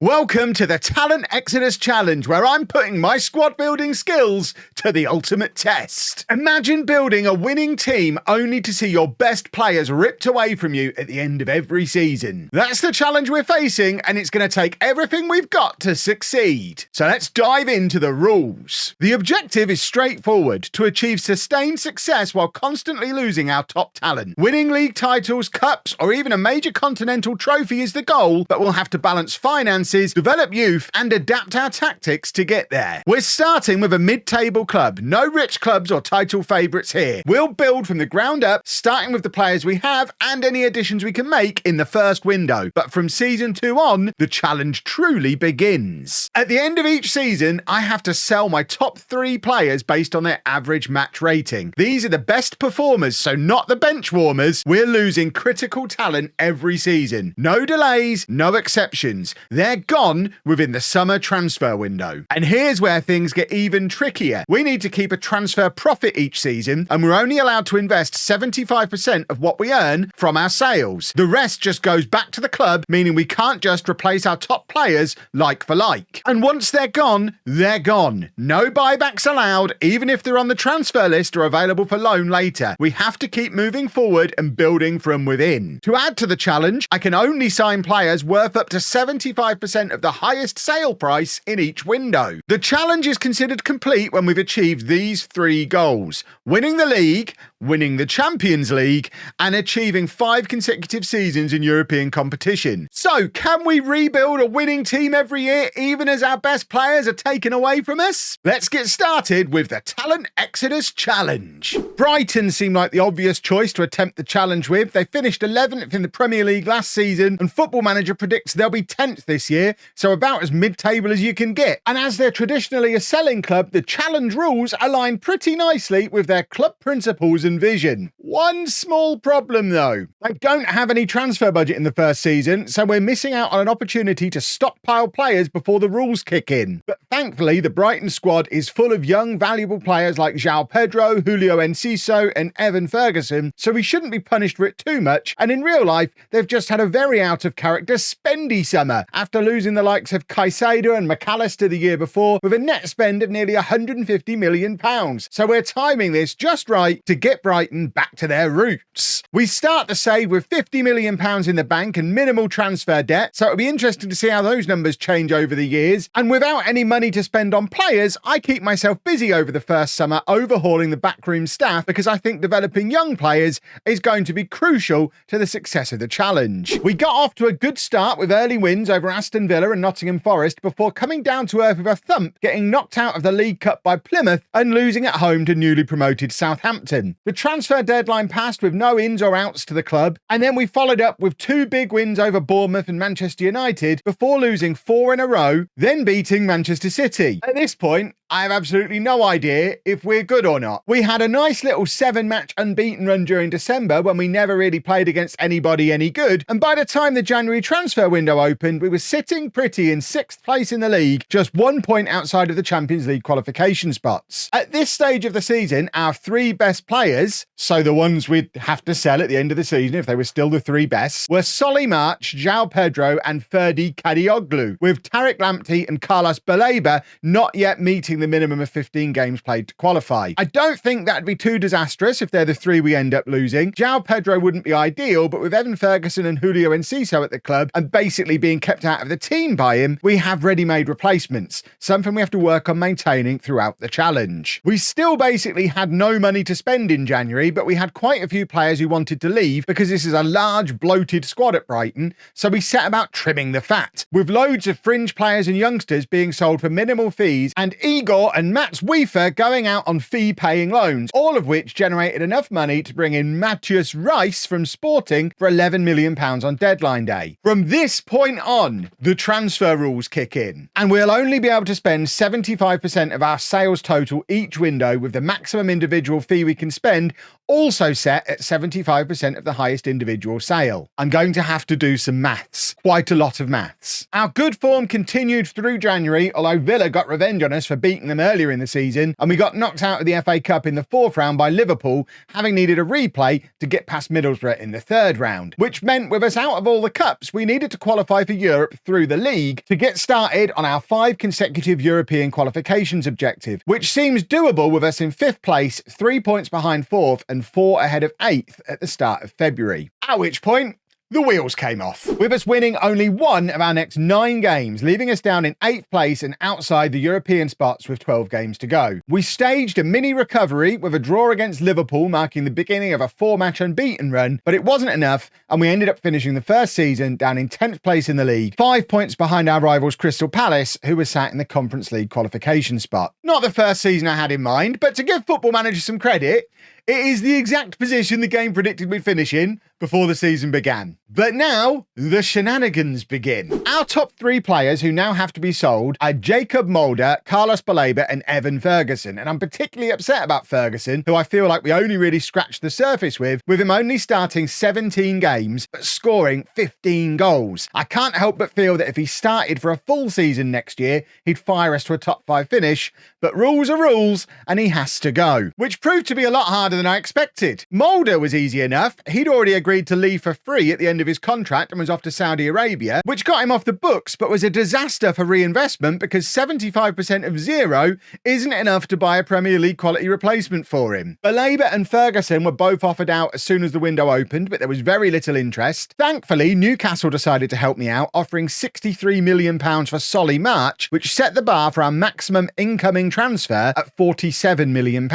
Welcome to the Talent Exodus Challenge, where I'm putting my squad building skills to the ultimate test. Imagine building a winning team only to see your best players ripped away from you at the end of every season. That's the challenge we're facing, and it's going to take everything we've got to succeed. So let's dive into the rules. The objective is straightforward: to achieve sustained success while constantly losing our top talent. Winning league titles, cups, or even a major continental trophy is the goal, but we'll have to balance finances, develop youth, and adapt our tactics to get there. We're starting with a mid-table club. No rich clubs or title favourites here. We'll build from the ground up, starting with the players we have and any additions we can make in the first window. But from season 2 on, the challenge truly begins. At the end of each season, I have to sell my top 3 players based on their average match rating. These are the best performers, so not the bench warmers. We're losing critical talent every season. No delays, no exceptions. They're gone within the summer transfer window. And here's where things get even trickier. We need to keep a transfer profit each season, and we're only allowed to invest 75% of what we earn from our sales. The rest just goes back to the club, meaning we can't just replace our top players like for like. And once they're gone, they're gone. No buybacks allowed, even if they're on the transfer list or available for loan later. We have to keep moving forward and building from within. To add to the challenge, I can only sign players worth up to 75% of the highest sale price in each window. The challenge is considered complete when we've achieved these 3 goals: winning the league, winning the Champions League, and achieving 5 consecutive seasons in European competition. So, can we rebuild a winning team every year, even as our best players are taken away from us? Let's get started with the Talent Exodus Challenge. Brighton seemed like the obvious choice to attempt the challenge with. They finished 11th in the Premier League last season, and Football Manager predicts they'll be 10th this year, so about as mid-table as you can get. And as they're traditionally a selling club, the challenge rules align pretty nicely with their club principles and vision. One small problem though: they don't have any transfer budget in the first season, so we're missing out on an opportunity to stockpile players before the rules kick in. But thankfully, the Brighton squad is full of young, valuable players like João Pedro, Julio Enciso, and Evan Ferguson, so we shouldn't be punished for it too much. And in real life, they've just had a very out-of-character spendy summer, after losing the likes of Caicedo and McAllister the year before, with a net spend of nearly £150 million. So we're timing this just right to get Brighton back to their roots. We start the save with £50 million in the bank and minimal transfer debt, so it'll be interesting to see how those numbers change over the years. And without any money to spend on players, I keep myself busy over the first summer overhauling the backroom staff, because I think developing young players is going to be crucial to the success of the challenge. We got off to a good start with early wins over Aston Villa and Nottingham Forest before coming down to earth with a thump, getting knocked out of the League Cup by Plymouth and losing at home to newly promoted Southampton. The transfer deadline passed with no ins or outs to the club, and then we followed up with 2 big wins over Bournemouth and Manchester United before losing 4 in a row, then beating Manchester City. At this point, I have absolutely no idea if we're good or not. We had a nice little 7-match unbeaten run during December when we never really played against anybody any good, and by the time the January transfer window opened, we were sitting pretty in 6th place in the league, just 1 point outside of the Champions League qualification spots. At this stage of the season, our 3 best players, so the ones we'd have to sell at the end of the season if they were still the 3 best, were Solly March, João Pedro, and Ferdi Kadioglu, with Tariq Lamptey and Carlos Baleba not yet meeting the minimum of 15 games played to qualify. I don't think that'd be too disastrous if they're the 3 we end up losing. João Pedro wouldn't be ideal, but with Evan Ferguson and Julio Enciso at the club and basically being kept out of the team by him, we have ready-made replacements, something we have to work on maintaining throughout the challenge. We still basically had no money to spend in January, but we had quite a few players who wanted to leave because this is a large, bloated squad at Brighton, so we set about trimming the fat, with loads of fringe players and youngsters being sold for minimal fees, and Igor and Mats Wiefer going out on fee-paying loans, all of which generated enough money to bring in Matthias Rice from Sporting for £11 million on deadline day. From this point on, the transfer rules kick in, and we'll only be able to spend 75% of our sales total each window, with the maximum individual fee we can spend also set at 75% of the highest individual sale. I'm going to have to do some maths, quite a lot of maths. Our good form continued through January, although Villa got revenge on us for beating beating them earlier in the season, and we got knocked out of the FA Cup in the 4th round by Liverpool, having needed a replay to get past Middlesbrough in the 3rd round, which meant with us out of all the cups, we needed to qualify for Europe through the league to get started on our 5 consecutive European qualifications objective, which seems doable with us in 5th place, 3 points behind 4th and 4 ahead of 8th at the start of February. At which point, the wheels came off, with us winning only 1 of our next 9 games, leaving us down in 8th place and outside the European spots with 12 games to go. We staged a mini recovery with a draw against Liverpool marking the beginning of a 4-match unbeaten run, but it wasn't enough and we ended up finishing the first season down in 10th place in the league, 5 points behind our rivals Crystal Palace, who were sat in the Conference League qualification spot. Not the first season I had in mind, but to give Football Manager some credit, it is the exact position the game predicted we'd finish in before the season began. But now, the shenanigans begin. Our top 3 players who now have to be sold are Jacob Mulder, Carlos Baleba and Evan Ferguson, and I'm particularly upset about Ferguson, who I feel like we only really scratched the surface with him only starting 17 games, but scoring 15 goals. I can't help but feel that if he started for a full season next year, he'd fire us to a top 5 finish, but rules are rules, and he has to go, which proved to be a lot harder than I expected. Mulder was easy enough. He'd already agreed to leave for free at the end of his contract and was off to Saudi Arabia, which got him off the books, but was a disaster for reinvestment because 75% of zero isn't enough to buy a Premier League quality replacement for him. Baleba and Ferguson were both offered out as soon as the window opened, but there was very little interest. Thankfully, Newcastle decided to help me out, offering £63 million for Solly March, which set the bar for our maximum incoming transfer at £47 million.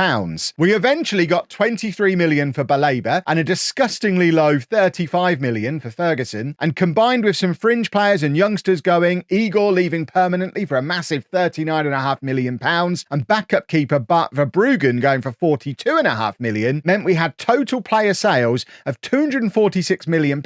We eventually got £23 million for Baleba and a disgustingly low £35 million for Ferguson, and combined with some fringe players and youngsters going, Igor leaving permanently for a massive £39.5 million, and backup keeper Bart Verbruggen going for £42.5 million, meant we had total player sales of £246 million,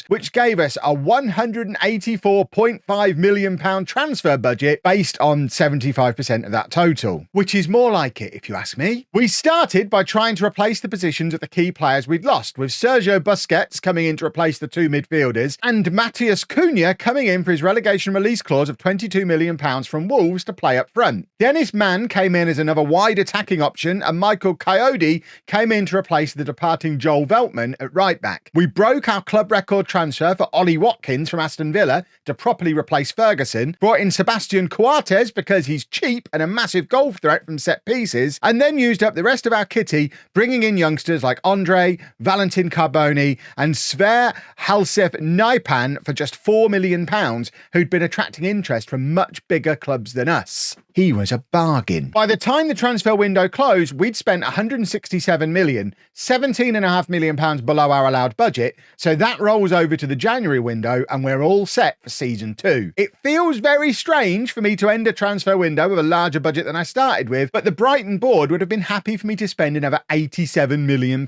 which gave us a £184.5 million transfer budget based on 75% of that total, which is more like it, if you ask me. We started by trying to replace the positions of the key players we'd lost, with Sergio Busquets coming in to replace the 2 midfielders, and Matheus Cunha coming in for his relegation release clause of £22 million from Wolves to play up front. Dennis Mann came in as another wide attacking option, and Michael Coyote came in to replace the departing Joel Veltman at right back. We broke our club record transfer for Ollie Watkins from Aston Villa to properly replace Ferguson, brought in Sebastian Coates because he's cheap and a massive goal threat from set pieces, and then used up the rest of our kitty, bringing in youngsters like Andre, Valentin Carboni and Sver Halsef Naipan for just £4 million, who'd been attracting interest from much bigger clubs than us. He was a bargain. By the time the transfer window closed, we'd spent £167 million, £17.5 million below our allowed budget, so that rolls over to the January window and we're all set for season 2. It feels very strange for me to end a transfer window with a larger budget than I started with, but the Brighton board would have been happy for me to spend another £87 million.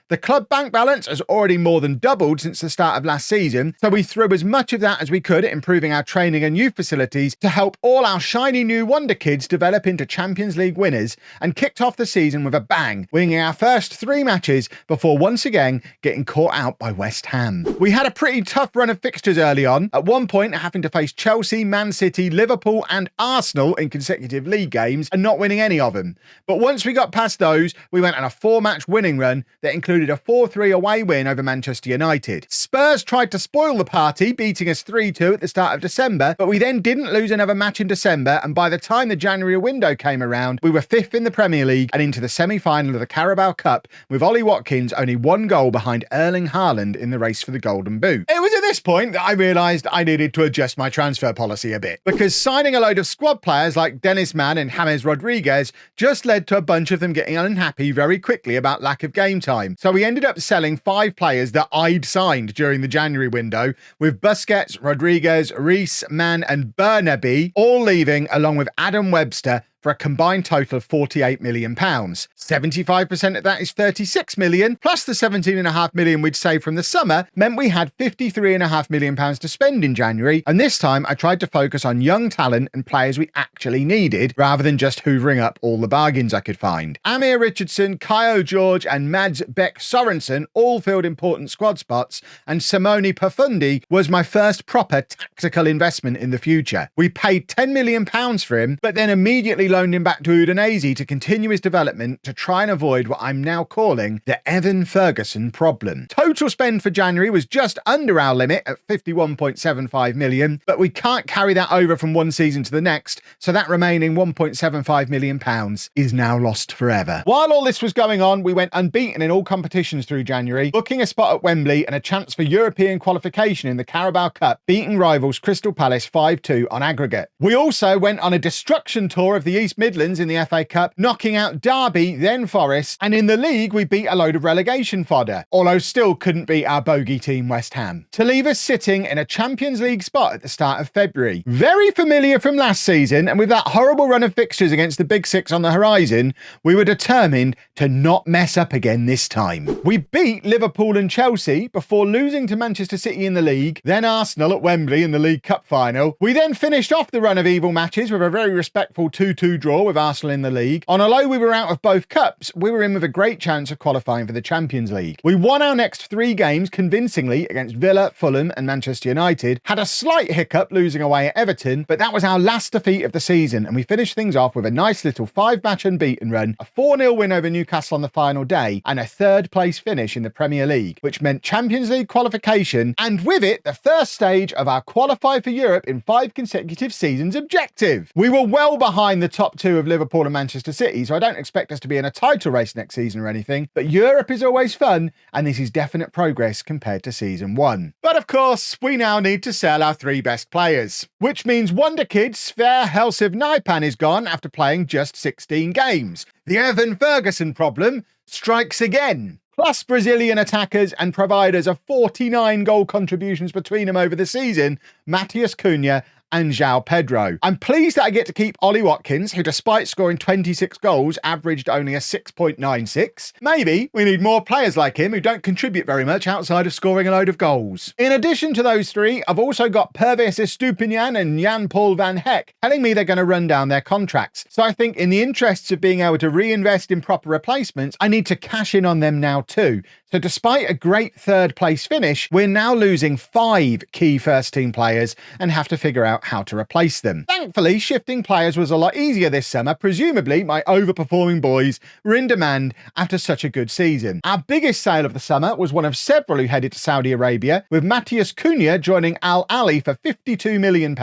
The club bank balance has already more than doubled since the start of last season, so we threw as much of that as we could at improving our training and youth facilities to help all our shiny new wonderkids develop into Champions League winners, and kicked off the season with a bang, winning our first 3 matches before once again getting caught out by West Ham. We had a pretty tough run of fixtures early on, at one point having to face Chelsea, Man City, Liverpool and Arsenal in consecutive league games and not winning any of them. But once we got past those, we went on a 4-match winning run that included a 4-3 away win over Manchester United. Spurs tried to spoil the party, beating us 3-2 at the start of December, but we then didn't lose another match in December, and by the time the January window came around, we were 5th in the Premier League and into the semi-final of the Carabao Cup, with Ollie Watkins only 1 goal behind Erling Haaland in the race for the Golden Boot. It was at this point that I realised I needed to adjust my transfer policy a bit, because signing a load of squad players like Dennis Mann and James Rodriguez just led to a bunch of them getting unhappy very quickly about lack of game time. So we ended up selling 5 players that I'd signed during the January window, with Busquets, Rodriguez, Rees, Mann and Burnaby all leaving, along with Adam Webster, for a combined total of £48 million. 75% of that is £36 million, plus the £17.5 million we'd saved from the summer, meant we had £53.5 million to spend in January, and this time I tried to focus on young talent and players we actually needed, rather than just hoovering up all the bargains I could find. Amir Richardson, Kaio George and Mads Beck Sorensen all filled important squad spots, and Simone Pafundi was my first proper tactical investment in the future. We paid £10 million for him, but then immediately loaned him back to Udinese to continue his development to try and avoid what I'm now calling the Evan Ferguson problem. Total spend for January was just under our limit at 51.75 million, but we can't carry that over from one season to the next, so that remaining 1.75 million pounds is now lost forever. While all this was going on, we went unbeaten in all competitions through January, booking a spot at Wembley and a chance for European qualification in the Carabao Cup, beating rivals Crystal Palace 5-2 on aggregate. We also went on a destruction tour of the East Midlands in the FA Cup, knocking out Derby, then Forest, and in the league we beat a load of relegation fodder, although still couldn't beat our bogey team West Ham, to leave us sitting in a Champions League spot at the start of February. Very familiar from last season, and with that horrible run of fixtures against the Big Six on the horizon, we were determined to not mess up again this time. We beat Liverpool and Chelsea before losing to Manchester City in the league, then Arsenal at Wembley in the League Cup final. We then finished off the run of evil matches with a very respectful 2-2 draw with Arsenal in the league. And although we were out of both cups, we were in with a great chance of qualifying for the Champions League. We won our next 3 games convincingly against Villa, Fulham and Manchester United, had a slight hiccup losing away at Everton, but that was our last defeat of the season, and we finished things off with a nice little 5-match unbeaten run, a 4-0 win over Newcastle on the final day, and a 3rd place finish in the Premier League, which meant Champions League qualification, and with it, the first stage of our Qualify for Europe in 5 consecutive seasons objective. We were well behind the top 2 of Liverpool and Manchester City, so I don't expect us to be in a title race next season or anything, but Europe is always fun, and this is definite progress compared to season 1. But of course, we now need to sell our 3 best players, which means wonderkid Sver Helsiv Naipan is gone after playing just 16 games. The Evan Ferguson problem strikes again. Plus Brazilian attackers and providers of 49 goal contributions between them over the season, Matheus Cunha and João Pedro. I'm pleased that I get to keep Ollie Watkins, who despite scoring 26 goals, averaged only a 6.96. Maybe we need more players like him who don't contribute very much outside of scoring a load of goals. In addition to those 3, I've also got Pervis Estupiñán and Jan-Paul van Heck telling me they're going to run down their contracts. So I think in the interests of being able to reinvest in proper replacements, I need to cash in on them now too. So despite a great 3rd place finish, we're now losing 5 key first team players and have to figure out how to replace them. Thankfully, shifting players was a lot easier this summer. Presumably, my overperforming boys were in demand after such a good season. Our biggest sale of the summer was one of several who headed to Saudi Arabia, with Matheus Cunha joining Al Ahly for £52 million,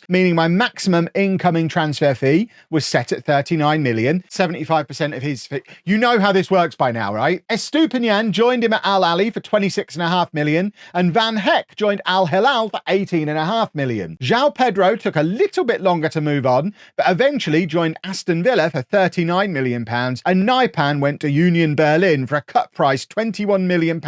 meaning my maximum incoming transfer fee was set at £39 million, 75% of his fee. You know how this works by now, right? Estupiñán joined him at Al Ahly for £26.5 million, and Van Heck joined Al Hilal for £18.5 million. João Pedro took a little bit longer to move on, but eventually joined Aston Villa for £39 million, and Naipan went to Union Berlin for a cut price £21 million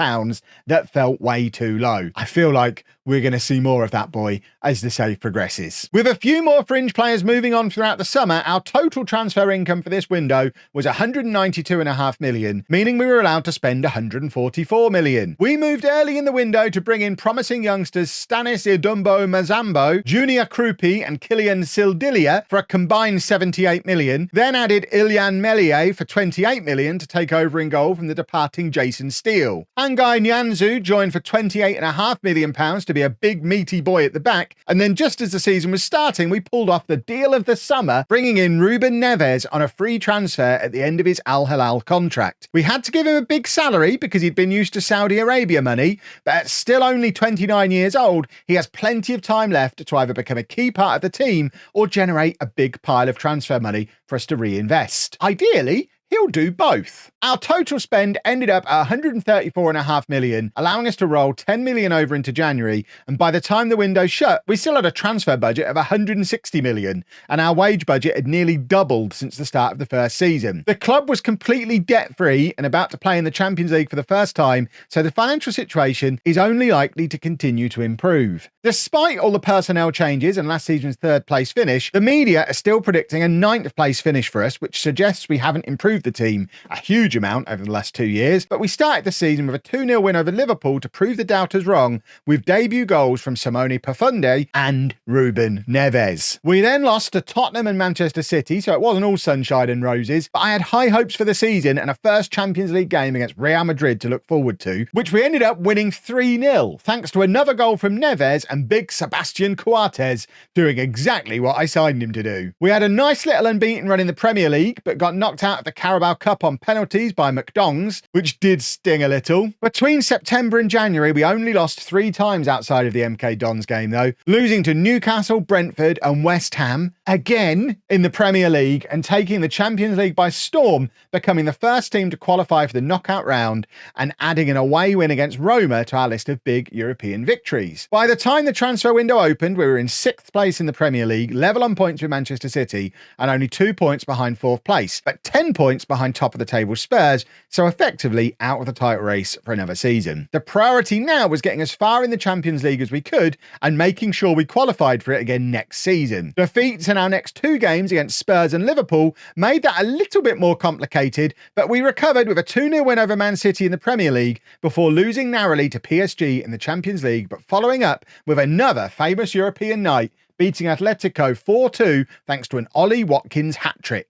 that felt way too low. I feel like we're going to see more of that boy as the save progresses. With a few more fringe players moving on throughout the summer, our total transfer income for this window was £192.5 million, meaning we were allowed to spend £144 million. We moved early in the window to bring in promising youngsters Stanis Idumbo Mazambo, Junior Krupi and Kylian Sildilia for a combined £78 million, then added Ilyan Melier for £28 million to take over in goal from the departing Jason Steele. Angai Nyanzu joined for £28.5 million to be a big meaty boy at the back, and then just as the season was starting, we pulled off the deal of the summer, bringing in Ruben Neves on a free transfer at the end of his Al Hilal contract. We had to give him a big salary because he'd been used to Saudi Arabia money, but at still only 29 years old, he has plenty of time left to either become a key part of the team or generate a big pile of transfer money for us to reinvest. Ideally, he'll do both. Our total spend ended up at £134.5 million, allowing us to roll £10 million over into January, and by the time the window shut, we still had a transfer budget of £160 million, and our wage budget had nearly doubled since the start of the first season. The club was completely debt-free and about to play in the Champions League for the first time, so the financial situation is only likely to continue to improve. Despite all the personnel changes and last season's 3rd place finish, the media are still predicting a 9th place finish for us, which suggests we haven't improved improved the team a huge amount over the last 2 years, but we started the season with a 2-0 win over Liverpool to prove the doubters wrong, with debut goals from Simone Profunde and Ruben Neves. We then lost to Tottenham and Manchester City, so it wasn't all sunshine and roses, but I had high hopes for the season and a first Champions League game against Real Madrid to look forward to, which we ended up winning 3-0, thanks to another goal from Neves and big Sebastian Coates doing exactly what I signed him to do. We had a nice little unbeaten run in the Premier League, but got knocked out of the Carabao Cup on penalties by McDongs, which did sting a little. Between September and January, we only lost 3 times outside of the MK Dons game though, losing to Newcastle, Brentford and West Ham, again in the Premier League, and taking the Champions League by storm, becoming the first team to qualify for the knockout round and adding an away win against Roma to our list of big European victories. By the time the transfer window opened, we were in 6th place in the Premier League, level on points with Manchester City and only 2 points behind 4th place, but 10 points behind top of the table Spurs, so effectively out of the title race for another season. The priority now was getting as far in the Champions League as we could and making sure we qualified for it again next season. Defeats in our next 2 games against Spurs and Liverpool made that a little bit more complicated, but we recovered with a 2-0 win over Man City in the Premier League before losing narrowly to PSG in the Champions League, but following up with another famous European night, beating Atletico 4-2 thanks to an Ollie Watkins hat-trick.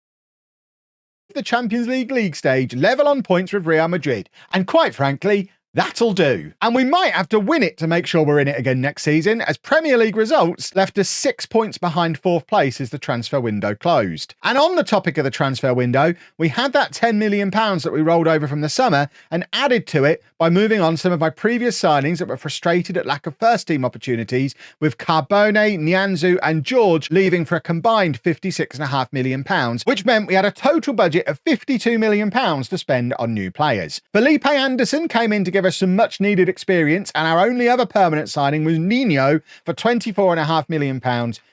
The Champions League stage level on points with Real Madrid, and quite frankly, that'll do. And we might have to win it to make sure we're in it again next season, as Premier League results left us 6 points behind 4th place as the transfer window closed. And on the topic of the transfer window, we had that £10 million that we rolled over from the summer and added to it by moving on some of my previous signings that were frustrated at lack of first team opportunities, with Carbone, Nianzou and George leaving for a combined £56.5 million, which meant we had a total budget of £52 million to spend on new players. Felipe Anderson came in to give us some much needed experience, and our only other permanent signing was Nino for £24.5 million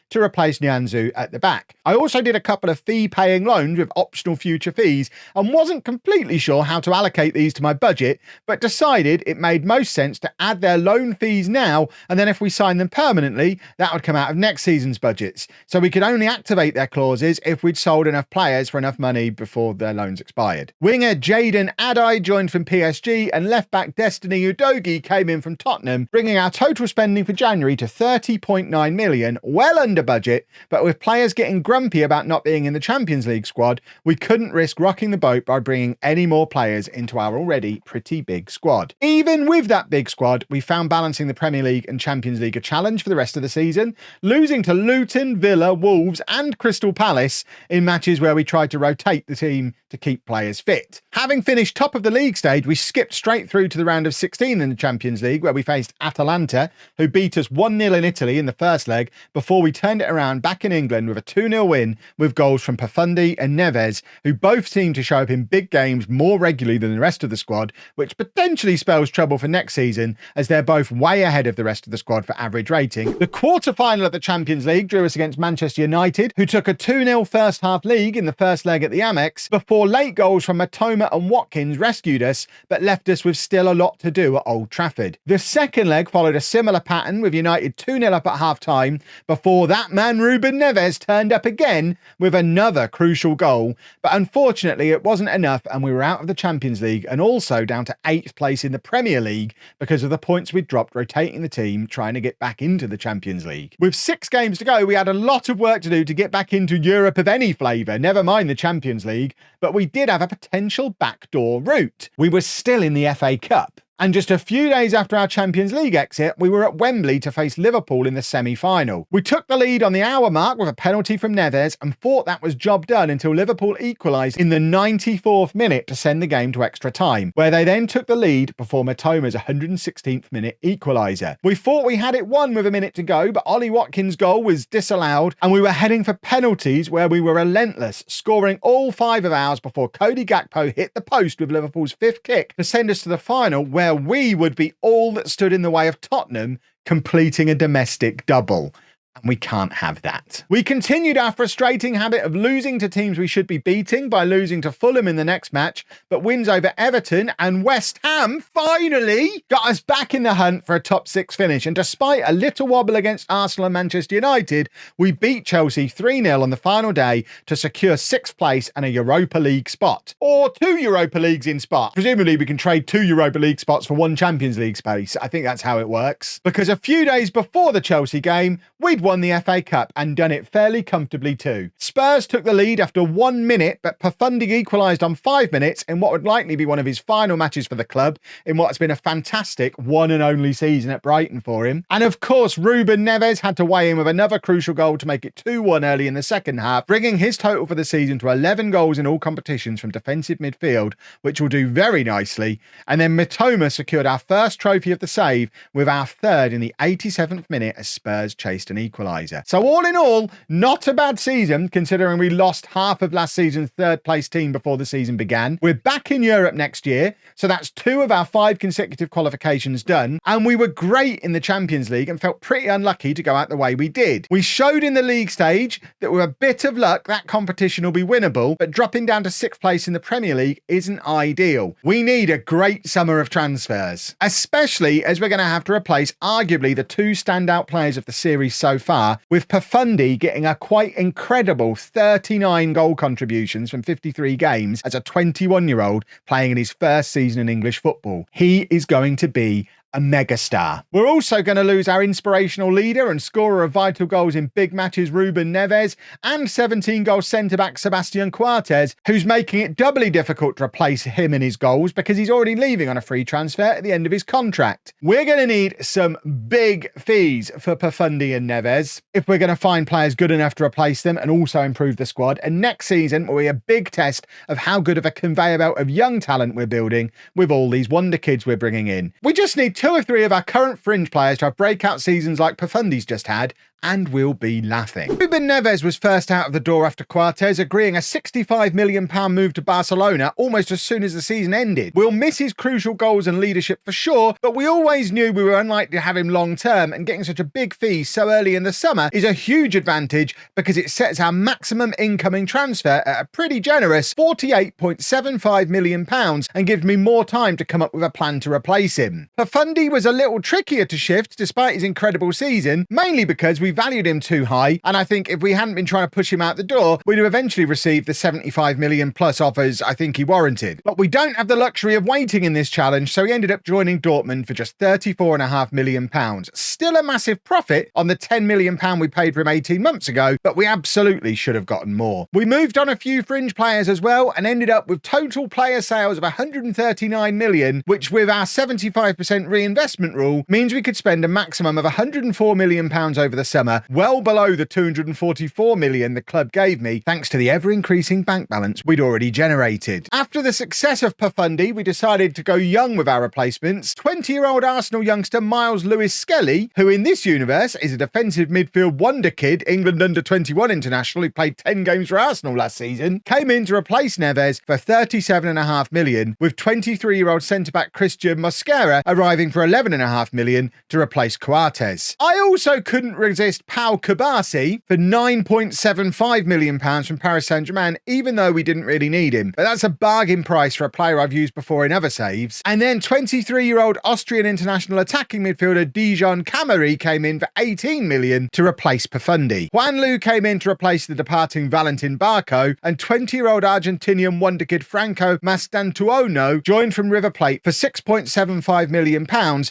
to replace Nianzou at the back. I also did a couple of fee-paying loans with optional future fees and wasn't completely sure how to allocate these to my budget, but decided it made most sense to add their loan fees now, and then if we sign them permanently, that would come out of next season's budgets. So we could only activate their clauses if we'd sold enough players for enough money before their loans expired. Winger Jadon Adai joined from PSG, and left-back Destiny Udogie came in from Tottenham, bringing our total spending for January to £30.9 million, well under budget, but with players getting grumpy about not being in the Champions League squad, we couldn't risk rocking the boat by bringing any more players into our already pretty big squad. Even with that big squad, we found balancing the Premier League and Champions League a challenge for the rest of the season, losing to Luton, Villa, Wolves and Crystal Palace in matches where we tried to rotate the team to keep players fit. Having finished top of the league stage, we skipped straight through to the round of 16 in the Champions League, where we faced Atalanta, who beat us 1-0 in Italy in the first leg, before we turned it around back in England with a 2-0 win with goals from Profundi and Neves, who both seem to show up in big games more regularly than the rest of the squad, which potentially spells trouble for next season, as they're both way ahead of the rest of the squad for average rating. The quarter-final of the Champions League drew us against Manchester United, who took a 2-0 first-half lead in the first leg at the Amex, before late goals from Matoma and Watkins rescued us, but left us with still a lot to do at Old Trafford. The second leg followed a similar pattern, with United 2-0 up at half-time, before that man Ruben Neves turned up again with another crucial goal, but unfortunately it wasn't enough and we were out of the Champions League and also down to 8th place in the Premier League because of the points we'd dropped rotating the team trying to get back into the Champions League. With 6 games to go, we had a lot of work to do to get back into Europe of any flavour, never mind the Champions League, but we did have a potential backdoor route. We were still in the FA Cup. And just a few days after our Champions League exit, we were at Wembley to face Liverpool in the semi-final. We took the lead on the hour mark with a penalty from Neves and thought that was job done until Liverpool equalised in the 94th minute to send the game to extra time, where they then took the lead before Matoma's 116th minute equaliser. We thought we had it won with a minute to go, but Ollie Watkins' goal was disallowed and we were heading for penalties, where we were relentless, scoring all 5 of ours before Cody Gakpo hit the post with Liverpool's 5th kick to send us to the final, where we would be all that stood in the way of Tottenham completing a domestic double. and we can't have that. We continued our frustrating habit of losing to teams we should be beating by losing to Fulham in the next match, but wins over Everton and West Ham finally got us back in the hunt for a top 6 finish. And despite a little wobble against Arsenal and Manchester United, we beat Chelsea 3-0 on the final day to secure 6th place and a Europa League spot. Or 2 Europa Leagues in spot. Presumably we can trade 2 Europa League spots for 1 Champions League space. I think that's how it works. Because a few days before the Chelsea game, we'd won the FA Cup and done it fairly comfortably too. Spurs took the lead after 1 minute, but Pafundi equalised on 5 minutes in what would likely be one of his final matches for the club in what's been a fantastic one and only season at Brighton for him. And of course, Ruben Neves had to weigh in with another crucial goal to make it 2-1 early in the second half, bringing his total for the season to 11 goals in all competitions from defensive midfield, which will do very nicely. And then Mitoma secured our first trophy of the save with our third in the 87th minute as Spurs chased an equaliser. So all in all, not a bad season considering we lost half of last season's 3rd place team before the season began. We're back in Europe next year, so that's 2 of our 5 consecutive qualifications done, and we were great in the Champions League and felt pretty unlucky to go out the way we did. We showed in the league stage that with a bit of luck that competition will be winnable, but dropping down to 6th place in the Premier League isn't ideal. We need a great summer of transfers, especially as we're going to have to replace arguably the 2 standout players of the series so far, with Pafundi getting a quite incredible 39 goal contributions from 53 games as a 21-year-old playing in his first season in English football. He is going to be a megastar. We're also going to lose our inspirational leader and scorer of vital goals in big matches, Ruben Neves, and 17-goal centre-back Sebastian Coates, who's making it doubly difficult to replace him in his goals because he's already leaving on a free transfer at the end of his contract. We're going to need some big fees for Pafundi and Neves if we're going to find players good enough to replace them and also improve the squad. And next season will be a big test of how good of a conveyor belt of young talent we're building with all these wonder kids we're bringing in. We just need 2 or 3 of our current fringe players to have breakout seasons like Pafundi's just had, and we'll be laughing. Ruben Neves was first out of the door after Coates agreeing a £65 million move to Barcelona almost as soon as the season ended. We'll miss his crucial goals and leadership for sure, but we always knew we were unlikely to have him long term, and getting such a big fee so early in the summer is a huge advantage because it sets our maximum incoming transfer at a pretty generous £48.75 million and gives me more time to come up with a plan to replace him. Pafundi was a little trickier to shift despite his incredible season, mainly because we valued him too high, and I think if we hadn't been trying to push him out the door, we'd have eventually received the 75 million plus offers I think he warranted. But we don't have the luxury of waiting in this challenge, so he ended up joining Dortmund for just £34.5 million. Still a massive profit on the £10 million we paid for him 18 months ago, but we absolutely should have gotten more. We moved on a few fringe players as well and ended up with total player sales of 139 million, which with our 75% reinvestment rule means we could spend a maximum of £104 million over the summer, well below the 244 million the club gave me, thanks to the ever-increasing bank balance we'd already generated. After the success of Pafundi, we decided to go young with our replacements. 20-year-old Arsenal youngster Miles Lewis-Skelly, who in this universe is a defensive midfield wonder kid, England under-21 international who played 10 games for Arsenal last season, came in to replace Neves for 37.5 million, with 23-year-old centre-back Christian Mosquera arriving for 11.5 million to replace Coates. I also couldn't resist Pau Kubasi for £9.75 million from Paris Saint-Germain, even though we didn't really need him. But that's a bargain price for a player I've used before in other saves. And then 23-year-old Austrian international attacking midfielder Dijon Cameri came in for 18 million to replace Pafundi. Juan Lu came in to replace the departing Valentin Barco, and 20-year-old Argentinian wonderkid Franco Mastantuono joined from River Plate for £6.75 million,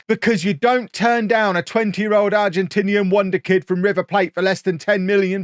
because you don't turn down a 20-year-old Argentinian wonderkid from River Plate for less than £10 million.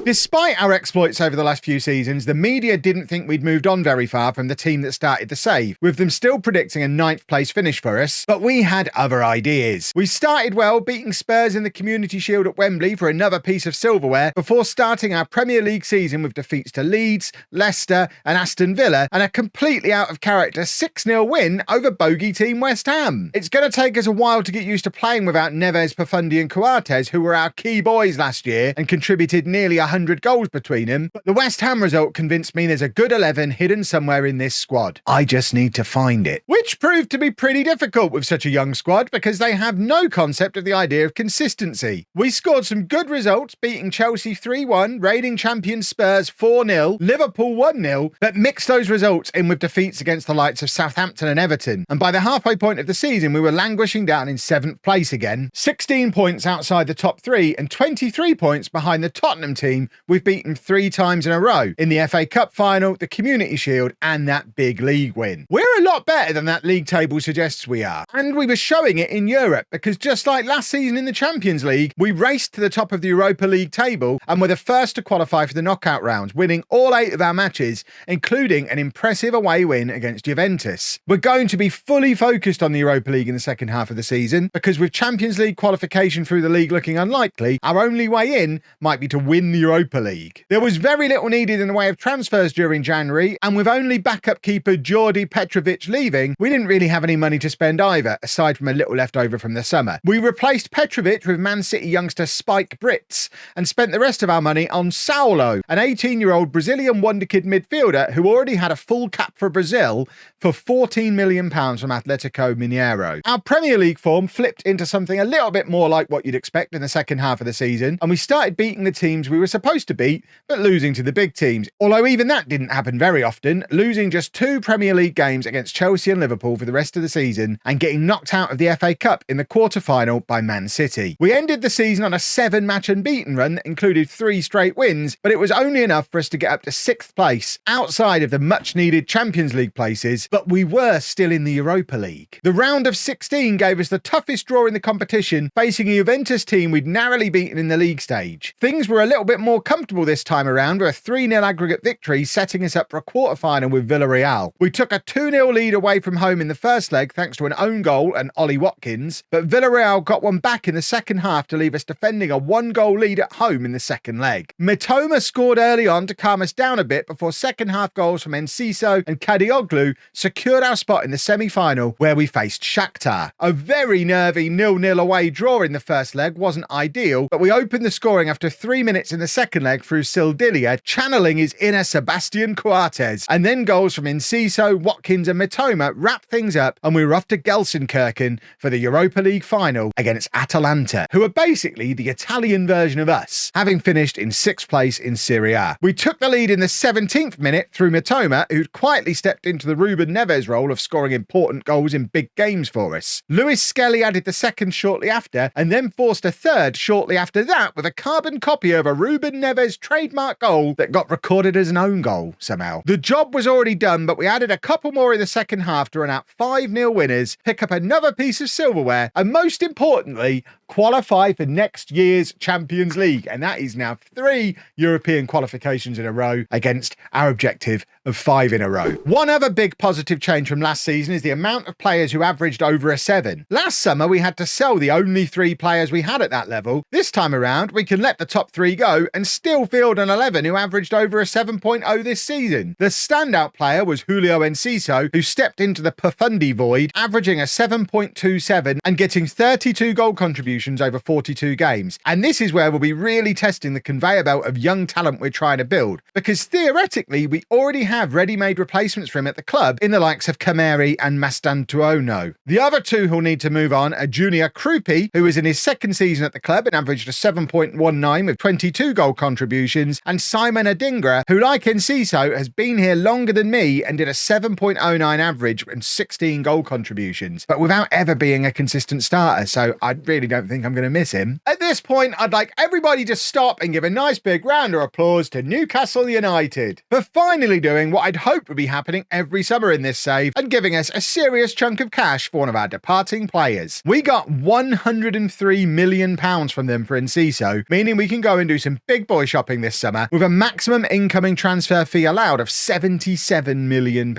Despite our exploits over the last few seasons, the media didn't think we'd moved on very far from the team that started the save, with them still predicting a 9th place finish for us, but we had other ideas. We started well, beating Spurs in the Community Shield at Wembley for another piece of silverware, before starting our Premier League season with defeats to Leeds, Leicester and Aston Villa, and a completely out of character 6-0 win over bogey team West Ham. It's going to take us a while to get used to playing without Neves, Pafundi and Coates, who were our key boys last year and contributed nearly 100 goals between them, but the West Ham result convinced me there's a good 11 hidden somewhere in this squad. I just need to find it. Which proved to be pretty difficult with such a young squad because they have no concept of the idea of consistency. We scored some good results, beating Chelsea 3-1, raiding champion Spurs 4-0, Liverpool 1-0, but mixed those results in with defeats against the likes of Southampton and Everton. And by the halfway point of the season, we were languishing down in 7th place again, 16 points outside the top 3 and 23 points behind the Tottenham team we've beaten 3 times in a row in the FA Cup final, the Community Shield and that big league win. We're a lot better than that league table suggests we are, and we were showing it in Europe because just like last season in the Champions League, we raced to the top of the Europa League table and were the first to qualify for the knockout rounds, winning all 8 of our matches, including an impressive away win against Juventus. We're going to be fully focused on the Europa League in the second half of the season because with Champions League qualification through the league looking unlikely, our only way in might be to win the Europa League. There was very little needed in the way of transfers during January, and with only backup keeper Jordi Petrovic leaving, we didn't really have any money to spend either, aside from a little left over from the summer. We replaced Petrovic with Man City youngster Spike Brits and spent the rest of our money on Saulo, an 18-year-old Brazilian wonderkid midfielder who already had a full cap for Brazil for £14 million from Atletico Mineiro. Our Premier League form flipped into something a little bit more like what you'd expect in the second half of the season, and we started beating the teams we were supposed to beat, but losing to the big teams. Although even that didn't happen very often, losing just 2 Premier League games against Chelsea and Liverpool for the rest of the season and getting knocked out of the FA Cup in the quarter-final by Man City. We ended the season on a 7-match unbeaten run that included 3 straight wins, but it was only enough for us to get up to 6th place, outside of the much-needed Champions League places, but we were still in the Europa League. The round of 16 gave us the toughest draw in the competition, facing a Juventus team we'd narrowly beaten in the league stage. Things were a little bit more comfortable this time around with a 3-0 aggregate victory, setting us up for a quarter-final with Villarreal. We took a 2-0 lead away from home in the first leg thanks to an own goal and Ollie Watkins, but Villarreal got one back in the second half to leave us defending a 1-goal lead at home in the second leg. Mitoma scored early on to calm us down a bit before second half goals from Enciso and Kadioglu secured our spot in the semi-final where we faced Shakhtar. A very nervy 0-0 away draw in the first leg wasn't ideal, but we opened the scoring after 3 minutes in the second leg through Sildilia, channeling his inner Sebastian Coates, and then goals from Enciso, Watkins and Mitoma wrapped things up and we were off to Gelsenkirchen for the Europa League final against Atalanta, who are basically the Italian version of us, having finished in 6th place in Serie A. We took the lead in the 17th minute through Mitoma, who'd quietly stepped into the Ruben Neves role of scoring important goals in big games for us. Lewis Skelly added the second shortly after, and then forced a third shortly after that with a carbon copy of a Ruben Neves trademark goal that got recorded as an own goal somehow. The job was already done, but we added a couple more in the second half to run out 5-0 winners, pick up another piece of silverware, and most importantly, qualify for next year's Champions League. And that is now 3 European qualifications in a row against our objective of 5 in a row. One other big positive change from last season is the amount of players who averaged over a 7. Last summer, we had to sell the only 3 players we had at that level. This time around, we can let the top 3 go and still field an 11 who averaged over a 7.0 this season. The standout player was Julio Enciso, who stepped into the Profundi void, averaging a 7.27 and getting 32 goal contributions over 42 games. And this is where we'll be really testing the conveyor belt of young talent we're trying to build, because theoretically, we already have ready-made replacements for him at the club in the likes of Kameri and Mastantuono. The other 2 who'll need to move on are Junior Krupi, who is in his 2nd season at the club and averaged a 7.19 with 22 goal contributions, and Simon Adingra, who like Enciso has been here longer than me and did a 7.09 average and 16 goal contributions, but without ever being a consistent starter, so I really don't think I'm going to miss him. At this point, I'd like everybody to stop and give a nice big round of applause to Newcastle United for finally doing what I'd hoped would be happening every summer in this save and giving us a serious chunk of cash for one of our departing players. We got £103 million from them for Enciso, meaning we can go and do some big boy shopping this summer with a maximum incoming transfer fee allowed of £77 million.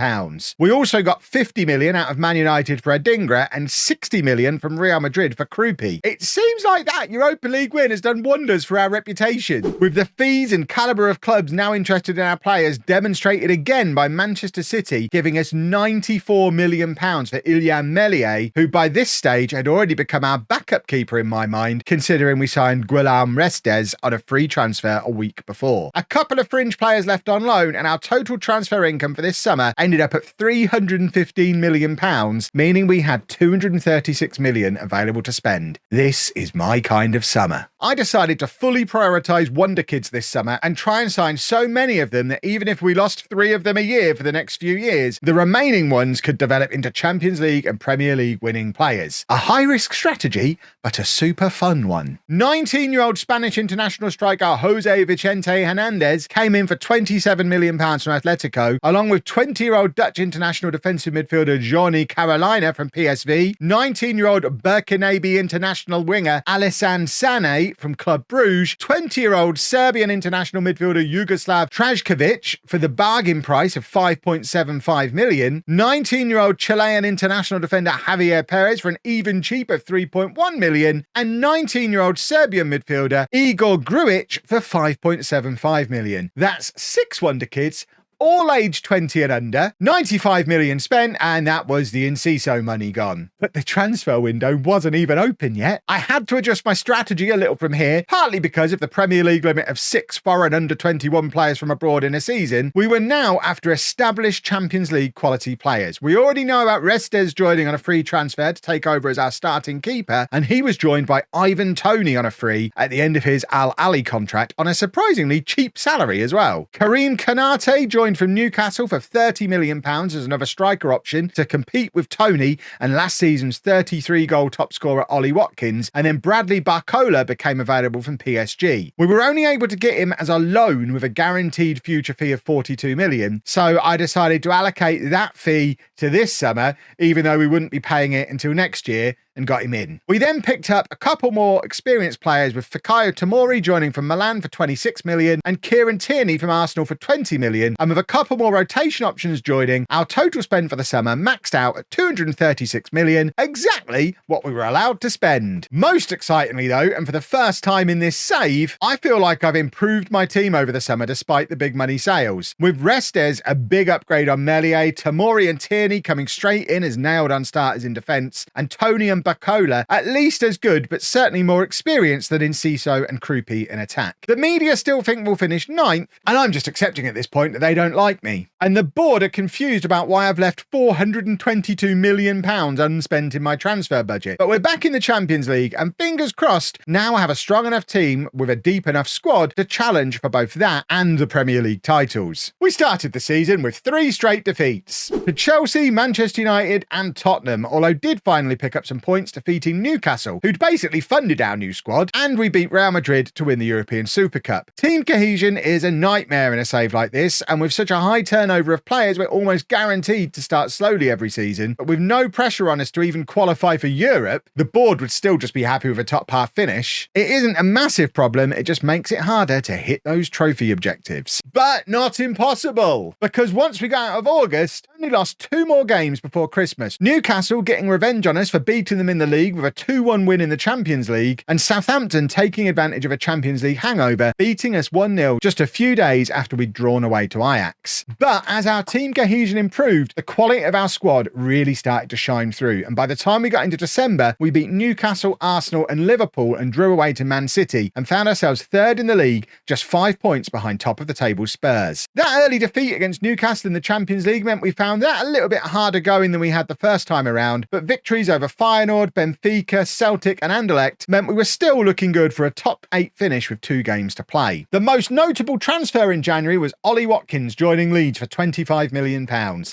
We also got £50 million out of Man United for Adingra and £60 million from Real Madrid for Krupi. It seems like that Europa League win has done wonders for our reputation, with the fees and calibre of clubs now interested in our players demonstrated again by Manchester City giving us £94 million for Ilya Meslier, who by this stage had already become our backup keeper in my mind, considering considering we signed Guillaume Restes on a free transfer a week before. A couple of fringe players left on loan, and our total transfer income for this summer ended up at £315 million, meaning we had £236 million available to spend. This is my kind of summer. I decided to fully prioritise wonderkids this summer and try and sign so many of them that even if we lost 3 of them a year for the next few years, the remaining ones could develop into Champions League and Premier League winning players. A high-risk strategy, but a super fun one. 19-year-old Spanish international striker Jose Vicente Hernandez came in for £27 million from Atletico, along with 20-year-old Dutch international defensive midfielder Johnny Carolina from PSV, 19-year-old Burkinabe international winger Alisson Sane from Club Brugge, 20-year-old Serbian international midfielder Jugoslav Trajkovic for the bargain price of $5.75 million, 19-year-old Chilean international defender Javier Perez for an even cheap of $3.1 million, and 19-year-old Serbian midfielder Igor Grujic for $5.75 million. That's 6 wonderkids, all aged 20 and under, 95 million spent, and that was the Enciso money gone. But the transfer window wasn't even open yet. I had to adjust my strategy a little from here, partly because of the Premier League limit of 6 foreign under-21 players from abroad in a season. We were now after established Champions League quality players. We already know about Restes joining on a free transfer to take over as our starting keeper, and he was joined by Ivan Toney on a free at the end of his Al Ali contract on a surprisingly cheap salary as well. Karim Konate joined from Newcastle for £30 million as another striker option to compete with Toney and last season's 33-goal top scorer Ollie Watkins, and then Bradley Barcola became available from PSG. We were only able to get him as a loan with a guaranteed future fee of £42 million, so I decided to allocate that fee to this summer, even though we wouldn't be paying it until next year, and got him in. We then picked up a couple more experienced players, with Fikayo Tomori joining from Milan for £26 million and Kieran Tierney from Arsenal for £20 million, and with a couple more rotation options joining, our total spend for the summer maxed out at £236 million, exactly what we were allowed to spend. Most excitingly though, and for the first time in this save, I feel like I've improved my team over the summer despite the big money sales. With Restes a big upgrade on Meslier, Tomori and Tierney coming straight in as nailed-on starters in defence, and Toney and Bacola at least as good but certainly more experienced than Enciso and Krupi in attack. The media still think we'll finish 9th, and I'm just accepting at this point that they don't like me. And the board are confused about why I've left £422 million unspent in my transfer budget. But we're back in the Champions League, and fingers crossed, now I have a strong enough team with a deep enough squad to challenge for both that and the Premier League titles. We started the season with 3 straight defeats to Chelsea, Manchester United and Tottenham, although did finally pick up some points defeating Newcastle, who'd basically funded our new squad, and we beat Real Madrid to win the European Super Cup. Team cohesion is a nightmare in a save like this, and with such a high turnover of players, we're almost guaranteed to start slowly every season, but with no pressure on us to even qualify for Europe, the board would still just be happy with a top half finish. It isn't a massive problem, it just makes it harder to hit those trophy objectives. But not impossible, because once we got out of August, we only lost 2 more games before Christmas. Newcastle getting revenge on us for beating them in the league with a 2-1 win in the Champions League, and Southampton taking advantage of a Champions League hangover, beating us 1-0 just a few days after we'd drawn away to Ajax. But as our team cohesion improved, the quality of our squad really started to shine through, and by the time we got into December, we beat Newcastle, Arsenal and Liverpool and drew away to Man City, and found ourselves 3rd in the league, just 5 points behind top of the table Spurs. That early defeat against Newcastle in the Champions League meant we found that a little bit harder going than we had the first time around, but victories over Feyenoord, Benfica, Celtic and Anderlecht meant we were still looking good for a top 8 finish with 2 games to play. The most notable transfer in January was Ollie Watkins joining Leeds for £25 million.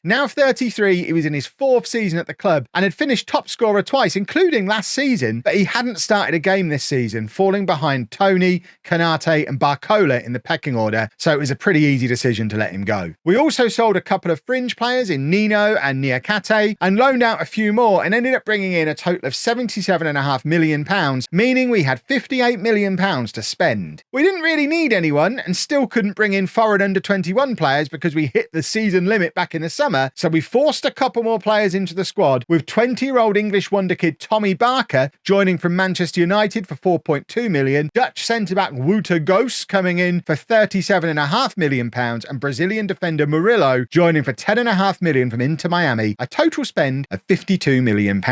Now 33, he was in his 4th season at the club and had finished top scorer twice, including last season, but he hadn't started a game this season, falling behind Toney, Konate and Barcola in the pecking order, so it was a pretty easy decision to let him go. We also sold a couple of fringe players in Nino and Niakate and loaned out a few more and ended up bringing in a total of £77.5 million, meaning we had £58 million to spend. We didn't really need anyone and still couldn't bring in foreign under-21 players because we hit the season limit back in the summer, so we forced a couple more players into the squad, with 20-year-old English wonderkid Tommy Barker joining from Manchester United for £4.2 million, Dutch centre-back Wouter Goos coming in for £37.5 £3.5 million, and Brazilian defender Murillo joining for £10.5 million from Inter Miami, a total spend of £52 million.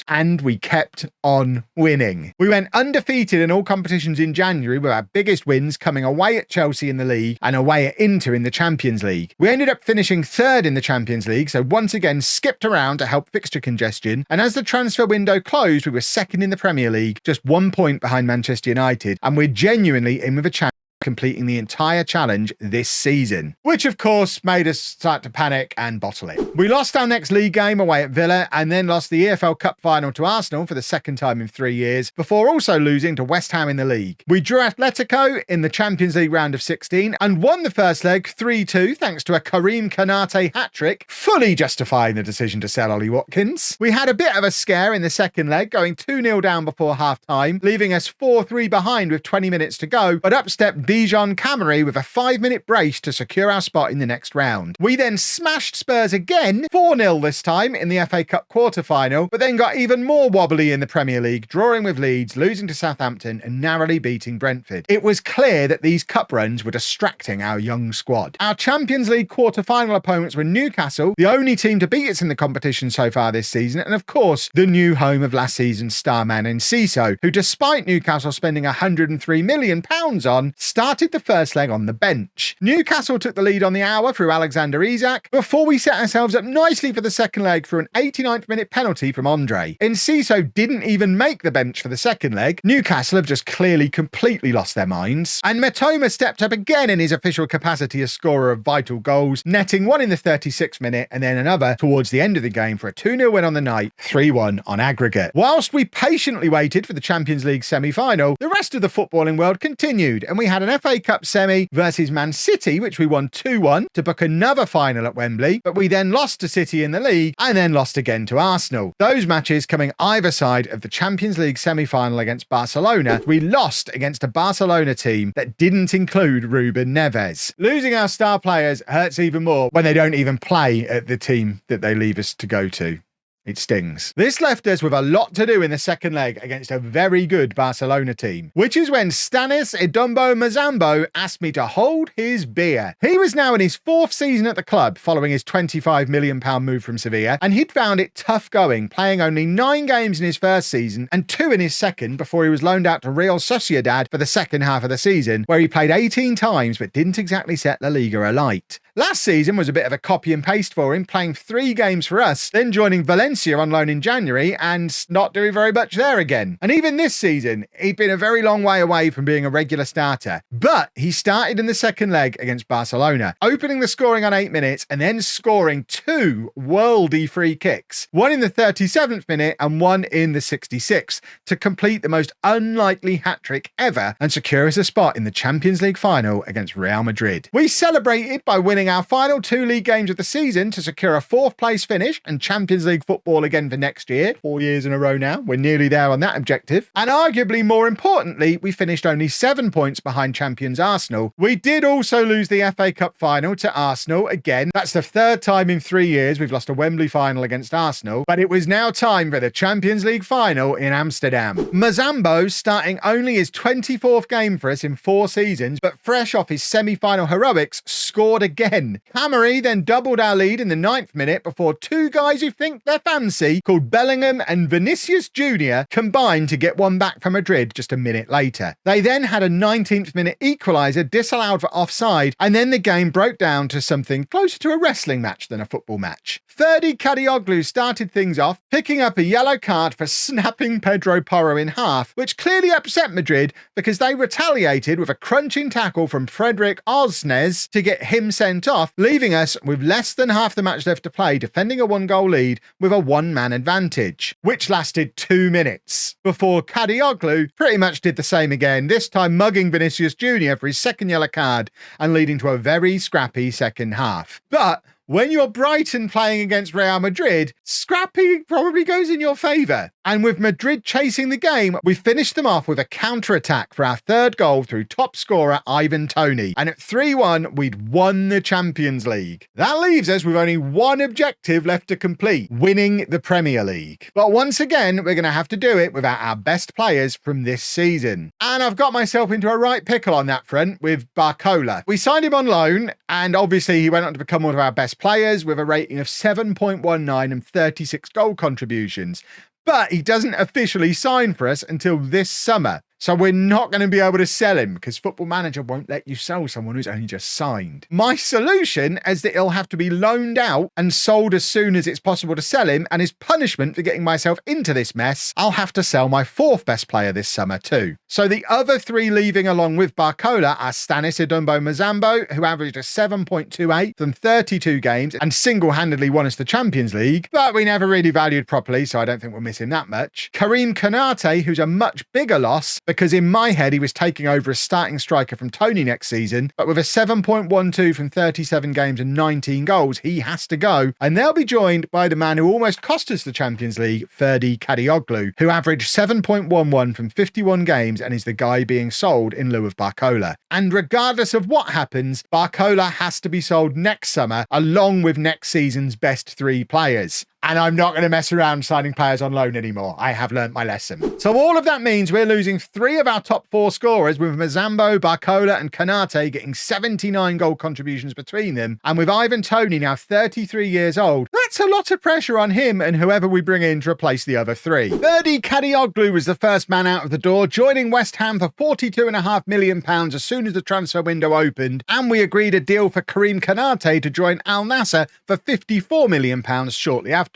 And we kept on winning. We went undefeated in all competitions in January, with our biggest wins coming away at Chelsea in the league and away at Inter in the Champions League. We ended up finishing third in the Champions League, so once again skipped around to help fixture congestion, and as the transfer window closed, we were second in the Premier League, just 1 point behind Manchester United, and we're genuinely in with a chance completing the entire challenge this season, which of course made us start to panic and bottle it. We lost our next league game away at Villa and then lost the EFL Cup final to Arsenal for the second time in 3 years, before also losing to West Ham in the league. We drew Atletico in the Champions League round of 16 and won the first leg 3-2 thanks to a Karim Kanate hat-trick, fully justifying the decision to sell Ollie Watkins. We had a bit of a scare in the second leg, going 2-0 down before half-time, leaving us 4-3 behind with 20 minutes to go, but up stepped Dijon Camry with a 5-minute brace to secure our spot in the next round. We then smashed Spurs again, 4-0 this time in the FA Cup quarter-final, but then got even more wobbly in the Premier League, drawing with Leeds, losing to Southampton and narrowly beating Brentford. It was clear that these cup runs were distracting our young squad. Our Champions League quarter-final opponents were Newcastle, the only team to beat us in the competition so far this season, and of course, the new home of last season's star man Enciso, who despite Newcastle spending £103 million on, started the first leg on the bench. Newcastle took the lead on the hour through Alexander Isak, before we set ourselves up nicely for the second leg through an 89th minute penalty from Andre. Enciso didn't even make the bench for the second leg. Newcastle have just clearly completely lost their minds. And Matoma stepped up again in his official capacity as scorer of vital goals, netting one in the 36th minute and then another towards the end of the game for a 2-0 win on the night, 3-1 on aggregate. Whilst we patiently waited for the Champions League semi-final, the rest of the footballing world continued, and we had an FA Cup semi versus Man City, which we won 2-1 to book another final at Wembley, but we then lost to City in the league and then lost again to Arsenal. Those matches coming either side of the Champions League semi-final against Barcelona. We lost against a Barcelona team that didn't include Ruben Neves. Losing our star players hurts even more when they don't even play at the team that they leave us to go to. It stings. This left us with a lot to do in the second leg against a very good Barcelona team, which is when Stanis Edombo Mazambo asked me to hold his beer. He was now in his 4th season at the club following his £25 million move from Sevilla, and he'd found it tough going, playing only 9 games in his first season and 2 in his second before he was loaned out to Real Sociedad for the second half of the season, where he played 18 times but didn't exactly set La Liga alight. Last season was a bit of a copy and paste for him, playing 3 games for us, then joining Valencia on loan in January and not doing very much there again. And even this season, he'd been a very long way away from being a regular starter. But he started in the second leg against Barcelona, opening the scoring on 8 minutes and then scoring 2 worldy free kicks, one in the 37th minute and one in the 66th, to complete the most unlikely hat-trick ever and secure us a spot in the Champions League final against Real Madrid. We celebrated by winning our final 2 league games of the season to secure a 4th place finish and Champions League football again for next year. 4 years in a row now. We're nearly there on that objective. And arguably more importantly, we finished only 7 points behind champions Arsenal. We did also lose the FA Cup final to Arsenal again. That's the 3rd time in 3 years we've lost a Wembley final against Arsenal, but it was now time for the Champions League final in Amsterdam. Mazambo, starting only his 24th game for us in 4 seasons, but fresh off his semi-final heroics, scored again. Camry then doubled our lead in the 9th minute before 2 guys who think they're fancy, called Bellingham and Vinicius Jr., combined to get one back for Madrid just a minute later. They then had a 19th minute equaliser disallowed for offside, and then the game broke down to something closer to a wrestling match than a football match. Ferdi Kadioglu started things off, picking up a yellow card for snapping Pedro Porro in half, which clearly upset Madrid because they retaliated with a crunching tackle from Frederic Osnes to get him sent off, leaving us with less than half the match left to play, defending a 1-goal lead with a 1-man advantage, which lasted 2 minutes, before Kadioglu pretty much did the same again, this time mugging Vinicius Jr. for his 2nd yellow card and leading to a very scrappy second half. But when you're Brighton playing against Real Madrid, scrappy probably goes in your favour. And with Madrid chasing the game, we finished them off with a counter-attack for our third goal through top scorer Ivan Toney. And at 3-1, we'd won the Champions League. That leaves us with only one objective left to complete: winning the Premier League. But once again, we're going to have to do it without our best players from this season. And I've got myself into a right pickle on that front with Barcola. We signed him on loan, and obviously he went on to become one of our best players with a rating of 7.19 and 36 goal contributions. But he doesn't officially sign for us until this summer. So we're not going to be able to sell him because Football Manager won't let you sell someone who's only just signed. My solution is that he'll have to be loaned out and sold as soon as it's possible to sell him, and his punishment for getting myself into this mess, I'll have to sell my fourth best player this summer too. So the other three leaving along with Barcola are Stanis Idumbo Mazambo, who averaged a 7.28 from 32 games and single-handedly won us the Champions League, but we never really valued properly, so I don't think we'll miss him that much. Karim Konate, who's a much bigger loss, because in my head he was taking over as starting striker from Toney next season, but with a 7.12 from 37 games and 19 goals, he has to go. And they'll be joined by the man who almost cost us the Champions League, Ferdi Kadioglu, who averaged 7.11 from 51 games and is the guy being sold in lieu of Barcola. And regardless of what happens, Barcola has to be sold next summer, along with next season's best three players. And I'm not going to mess around signing players on loan anymore. I have learnt my lesson. So all of that means we're losing three of our top four scorers, with Mazambo, Barcola and Konate getting 79 goal contributions between them. And with Ivan Toney now 33 years old, that's a lot of pressure on him and whoever we bring in to replace the other three. Ferdi Kadioglu was the first man out of the door, joining West Ham for £42.5 million as soon as the transfer window opened. And we agreed a deal for Karim Konate to join Al Nassr for £54 million shortly afterwards.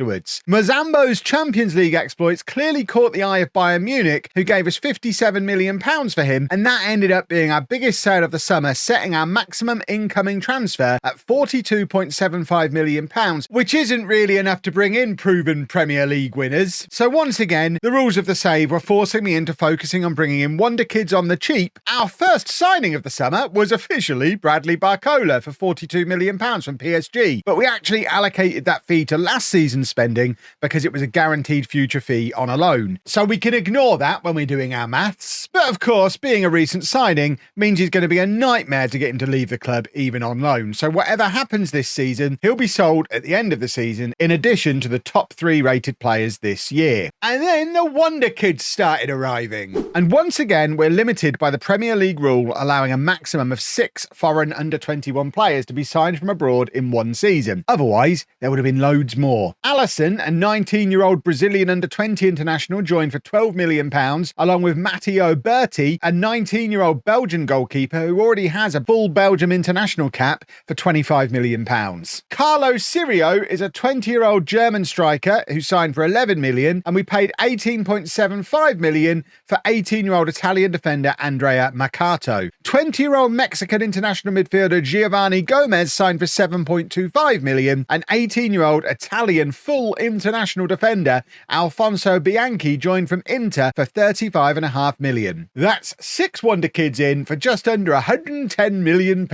Mazambo's Champions League exploits clearly caught the eye of Bayern Munich, who gave us £57 million for him, and that ended up being our biggest sale of the summer, setting our maximum incoming transfer at £42.75 million, which isn't really enough to bring in proven Premier League winners. So once again, the rules of the save were forcing me into focusing on bringing in wonderkids on the cheap. Our first signing of the summer was officially Bradley Barcola for £42 million from PSG, but we actually allocated that fee to last season's spending because it was a guaranteed future fee on a loan. So we can ignore that when we're doing our maths. But of course, being a recent signing means he's going to be a nightmare to get him to leave the club even on loan. So whatever happens this season, he'll be sold at the end of the season, in addition to the top three rated players this year. And then the wonder kids started arriving. And once again, we're limited by the Premier League rule allowing a maximum of 6 foreign under-21 players to be signed from abroad in one season. Otherwise, there would have been loads more. Alisson, a 19-year-old Brazilian under-20 international, joined for £12 million, along with Matteo Berti, a 19-year-old Belgian goalkeeper who already has a full Belgium international cap, for £25 million. Carlo Cirio is a 20-year-old German striker who signed for £11 million, and we paid £18.75 million for 18-year-old Italian defender Andrea Mercato. 20-year-old Mexican international midfielder Giovanni Gomez signed for £7.25 million, and 18-year-old Italian full international defender Alfonso Bianchi joined from Inter for £35.5 million. That's 6 wonder kids in for just under £110 million.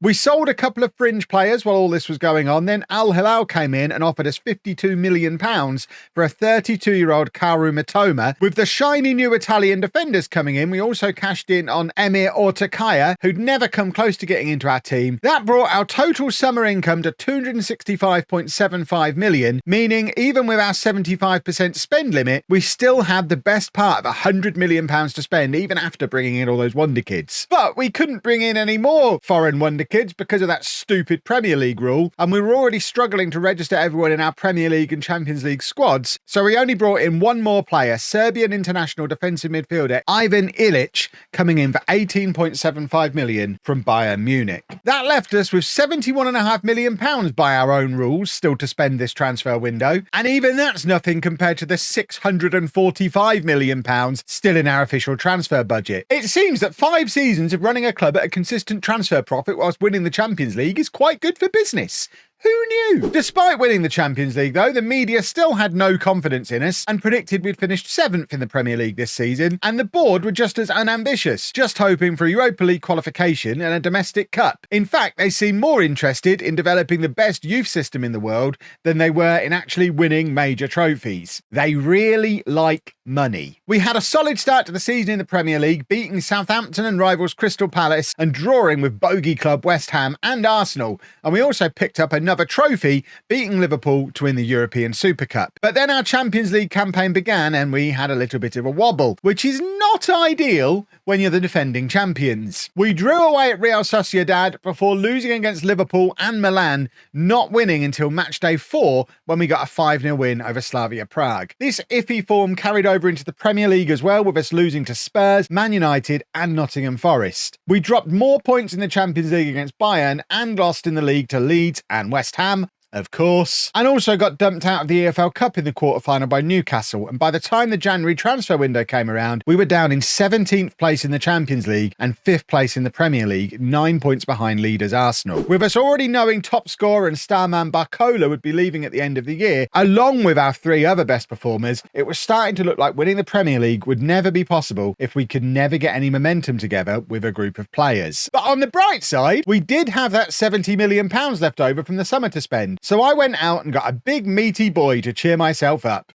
We sold a couple of fringe players while all this was going on. Then Al Hilal came in and offered us £52 million for a 32-year-old Karu Mitoma. With the shiny new Italian defenders coming in, we also cashed in on Emir Ortakaya, who'd never come close to getting into our team. That brought our total summer income to £265.75 million, meaning even with our 75% spend limit, we still had the best part of £100 million to spend, even after bringing in all those wonder kids. But we couldn't bring in any more foreign wonder kids because of that stupid Premier League rule, and we were already struggling to register everyone in our Premier League and Champions League squads, so we only brought in one more player, Serbian international defensive midfielder Ivan Ilic, coming in for £18.75 million from Bayern Munich. That left us with £71.5 million by our own rules still to spend this transfer window, and even that's nothing compared to the £645 million still in our official transfer budget. It seems that 5 seasons of running a club at a consistent transfer profit whilst winning the Champions League is quite good for business. Who knew? Despite winning the Champions League, though, the media still had no confidence in us and predicted we'd finished 7th in the Premier League this season, and the board were just as unambitious, just hoping for Europa League qualification and a domestic cup. In fact, they seemed more interested in developing the best youth system in the world than they were in actually winning major trophies. They really like money. We had a solid start to the season in the Premier League, beating Southampton and rivals Crystal Palace and drawing with bogey club West Ham and Arsenal, and we also picked up another trophy, beating Liverpool to win the European Super Cup. But then our Champions League campaign began and we had a little bit of a wobble, which is not ideal when you're the defending champions. We drew away at Real Sociedad before losing against Liverpool and Milan, not winning until match day 4 when we got a 5-0 win over Slavia Prague. This iffy form carried over into the Premier League as well, with us losing to Spurs, Man United and Nottingham Forest. We dropped more points in the Champions League against Bayern and lost in the league to Leeds and West Ham, of course, and also got dumped out of the EFL Cup in the quarterfinal by Newcastle, and by the time the January transfer window came around, we were down in 17th place in the Champions League and 5th place in the Premier League, 9 points behind leaders Arsenal. With us already knowing top scorer and star man Barcola would be leaving at the end of the year, along with our 3 other best performers, it was starting to look like winning the Premier League would never be possible if we could never get any momentum together with a group of players. But on the bright side, we did have that £70 million left over from the summer to spend. So I went out and got a big meaty boy to cheer myself up,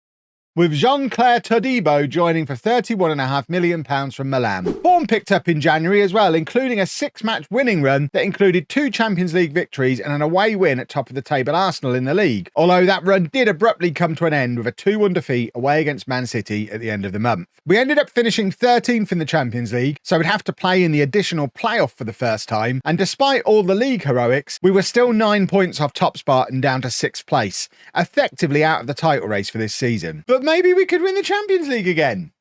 with Jean-Claire Todibo joining for £31.5 million from Milan. Form picked up in January as well, including a 6-match winning run that included 2 Champions League victories and an away win at top of the table Arsenal in the league, although that run did abruptly come to an end with a 2-1 defeat away against Man City at the end of the month. We ended up finishing 13th in the Champions League, so we'd have to play in the additional playoff for the first time, and despite all the league heroics, we were still 9 points off top spot and down to 6th place, effectively out of the title race for this season. But maybe we could win the Champions League again.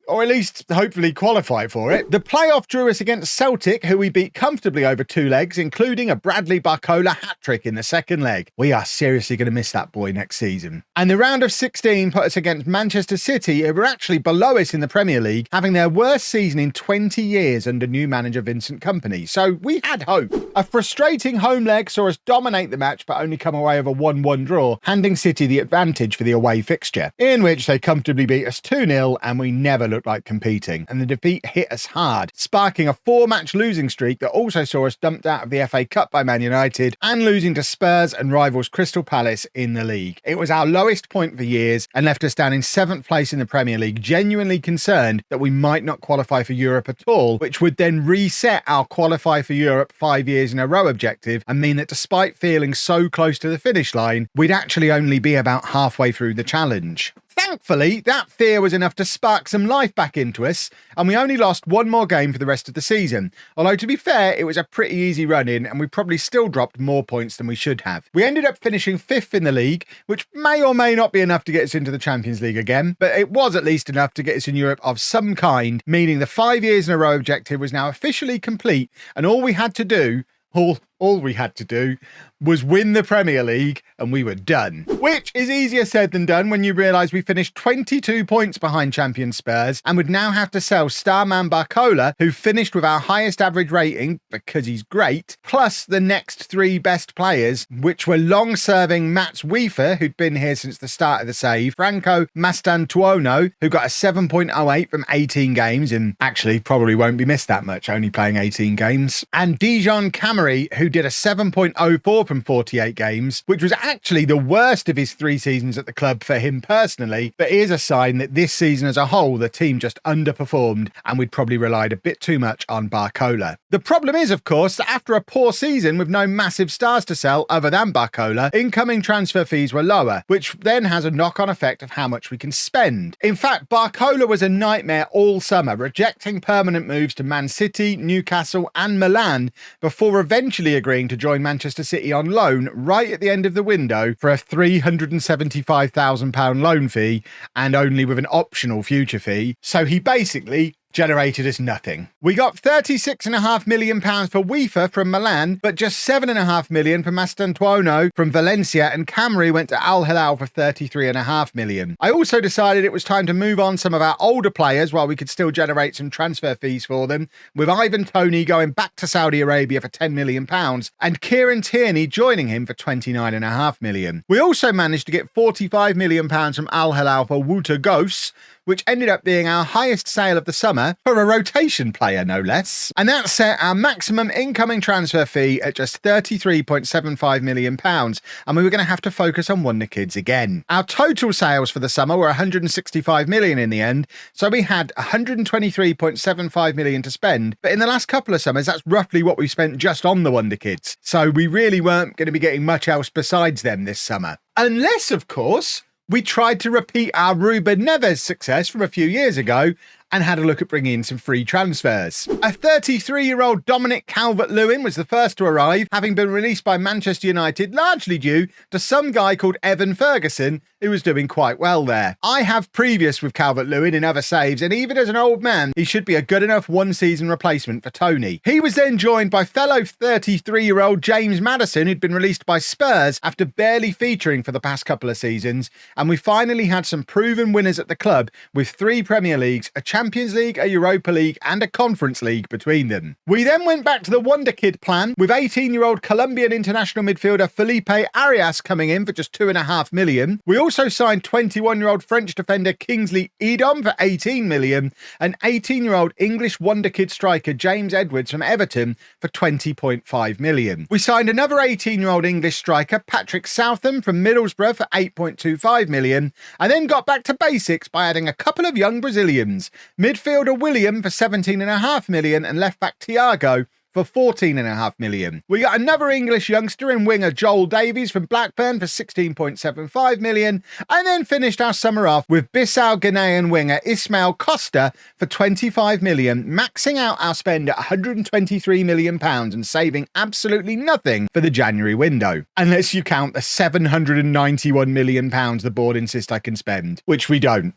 Or at least hopefully qualify for it. The playoff drew us against Celtic, who we beat comfortably over 2 legs, including a Bradley Barcola hat-trick in the second leg. We are seriously going to miss that boy next season. And the round of 16 put us against Manchester City, who were actually below us in the Premier League, having their worst season in 20 years under new manager Vincent Kompany. So we had hope. A frustrating home leg saw us dominate the match, but only come away with a 1-1 draw, handing City the advantage for the away fixture, in which they comfortably beat us 2-0, and we never looked like competing, and the defeat hit us hard, sparking a 4-match losing streak that also saw us dumped out of the FA Cup by Man United and losing to Spurs and rivals Crystal Palace in the league. It was our lowest point for years and left us down in 7th place in the Premier League, genuinely concerned that we might not qualify for Europe at all, which would then reset our qualify for Europe 5 years in a row objective and mean that despite feeling so close to the finish line, we'd actually only be about halfway through the challenge. Thankfully, that fear was enough to spark some life back into us, and we only lost 1 more game for the rest of the season. Although, to be fair, it was a pretty easy run-in, and we probably still dropped more points than we should have. We ended up finishing 5th in the league, which may or may not be enough to get us into the Champions League again, but it was at least enough to get us in Europe of some kind, meaning the 5 years in a row objective was now officially complete, and all we had to do was win the Premier League and we were done. Which is easier said than done when you realise we finished 22 points behind champion Spurs and would now have to sell star man Barcola, who finished with our highest average rating because he's great, plus the next 3 best players, which were long-serving Mats Wiefer, who'd been here since the start of the save, Franco Mastantuono, who got a 7.08 from 18 games and actually probably won't be missed that much, only playing 18 games, and Dijon Cameri, who did a 7.04 from 48 games, which was actually the worst of his 3 seasons at the club for him personally, but is a sign that this season as a whole the team just underperformed and we'd probably relied a bit too much on Barcola. The problem is, of course, that after a poor season with no massive stars to sell other than Barcola, incoming transfer fees were lower, which then has a knock-on effect of how much we can spend. In fact, Barcola was a nightmare all summer, rejecting permanent moves to Man City, Newcastle and Milan before eventually agreeing to join Manchester City on loan right at the end of the window for a £375,000 loan fee and only with an optional future fee. So he basically generated us nothing. We got £36.5 million for UEFA from Milan, but just £7.5 million for Mastantuono from Valencia, and Camry went to Al Hilal for £33.5 million. I also decided it was time to move on some of our older players while we could still generate some transfer fees for them, with Ivan Toney going back to Saudi Arabia for £10 million and Kieran Tierney joining him for £29.5 million. We also managed to get £45 million from Al Hilal for Wouter Ghosts, which ended up being our highest sale of the summer for a rotation player, no less. And that set our maximum incoming transfer fee at just £33.75 million, and we were going to have to focus on wonderkids again. Our total sales for the summer were £165 million in the end, so we had £123.75 million to spend, but in the last couple of summers, that's roughly what we spent just on the wonderkids, so we really weren't going to be getting much else besides them this summer. Unless, of course, we tried to repeat our Ruben Neves success from a few years ago and had a look at bringing in some free transfers. A 33-year-old Dominic Calvert-Lewin was the first to arrive, having been released by Manchester United largely due to some guy called Evan Ferguson, who was doing quite well there. I have previous with Calvert-Lewin in other saves, and even as an old man, he should be a good enough one-season replacement for Toney. He was then joined by fellow 33-year-old James Maddison, who'd been released by Spurs after barely featuring for the past couple of seasons, and we finally had some proven winners at the club with 3 Premier Leagues, a Champions League, a Europa League, and a Conference League between them. We then went back to the wonderkid plan, with 18-year-old Colombian international midfielder Felipe Arias coming in for just £2.5 million. We also signed 21-year-old French defender Kingsley Edom for £18 million, and 18-year-old English wonderkid striker James Edwards from Everton for £20.5 million. We signed another 18-year-old English striker Patrick Southam from Middlesbrough for £8.25 million, and then got back to basics by adding a couple of young Brazilians. Midfielder William for £17.5 million and left-back Thiago for £14.5 million. We got another English youngster in winger Joel Davies from Blackburn for £16.75 million, and then finished our summer off with Bissau-Ghanaian winger Ismail Costa for £25 million, maxing out our spend at £123 million and saving absolutely nothing for the January window. Unless you count the £791 million the board insist I can spend, which we don't.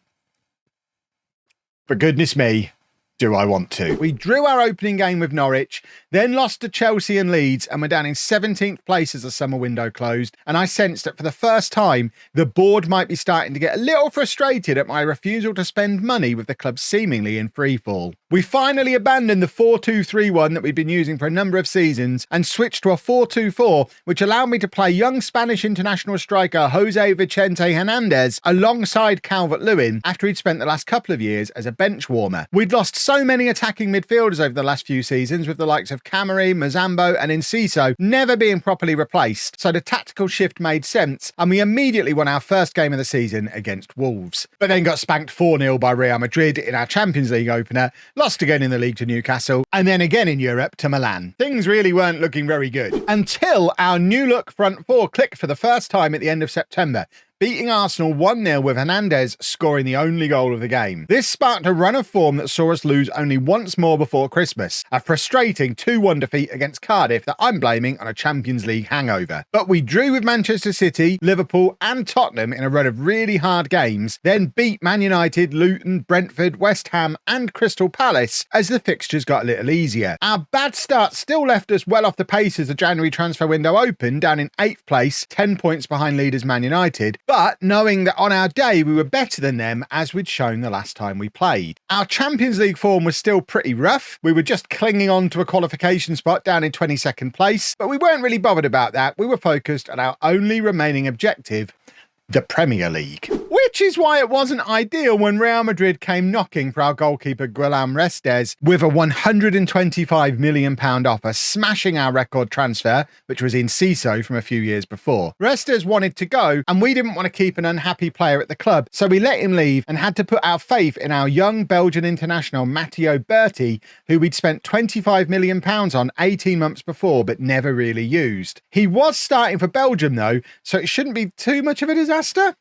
For goodness me, do I want to. We drew our opening game with Norwich, then lost to Chelsea and Leeds, and were down in 17th place as the summer window closed, and I sensed that for the first time, the board might be starting to get a little frustrated at my refusal to spend money with the club seemingly in freefall. We finally abandoned the 4-2-3-1 that we'd been using for a number of seasons and switched to a 4-2-4, which allowed me to play young Spanish international striker Jose Vicente Hernandez alongside Calvert-Lewin after he'd spent the last couple of years as a bench warmer. We'd lost so many attacking midfielders over the last few seasons, with the likes of Camry, Mazambo and Enciso never being properly replaced, so the tactical shift made sense, and we immediately won our first game of the season against Wolves. But then got spanked 4-0 by Real Madrid in our Champions League opener, lost again in the league to Newcastle, and then again in Europe to Milan. Things really weren't looking very good, until our new look front four clicked for the first time at the end of September, beating Arsenal 1-0 with Hernandez scoring the only goal of the game. This sparked a run of form that saw us lose only once more before Christmas, a frustrating 2-1 defeat against Cardiff that I'm blaming on a Champions League hangover. But we drew with Manchester City, Liverpool and Tottenham in a run of really hard games, then beat Man United, Luton, Brentford, West Ham and Crystal Palace as the fixtures got a little easier. Our bad start still left us well off the pace as the January transfer window opened, down in 8th place, 10 points behind leaders Man United, but knowing that on our day we were better than them as we'd shown the last time we played. Our Champions League form was still pretty rough. We were just clinging on to a qualification spot down in 22nd place, but we weren't really bothered about that. We were focused on our only remaining objective, the Premier League. Which is why it wasn't ideal when Real Madrid came knocking for our goalkeeper Guillem Restes with a £125 million offer, smashing our record transfer, which was Enciso from a few years before. Restes wanted to go, and we didn't want to keep an unhappy player at the club, so we let him leave and had to put our faith in our young Belgian international Matteo Berti, who we'd spent £25 million on 18 months before but never really used. He was starting for Belgium though, so it shouldn't be too much of a disaster.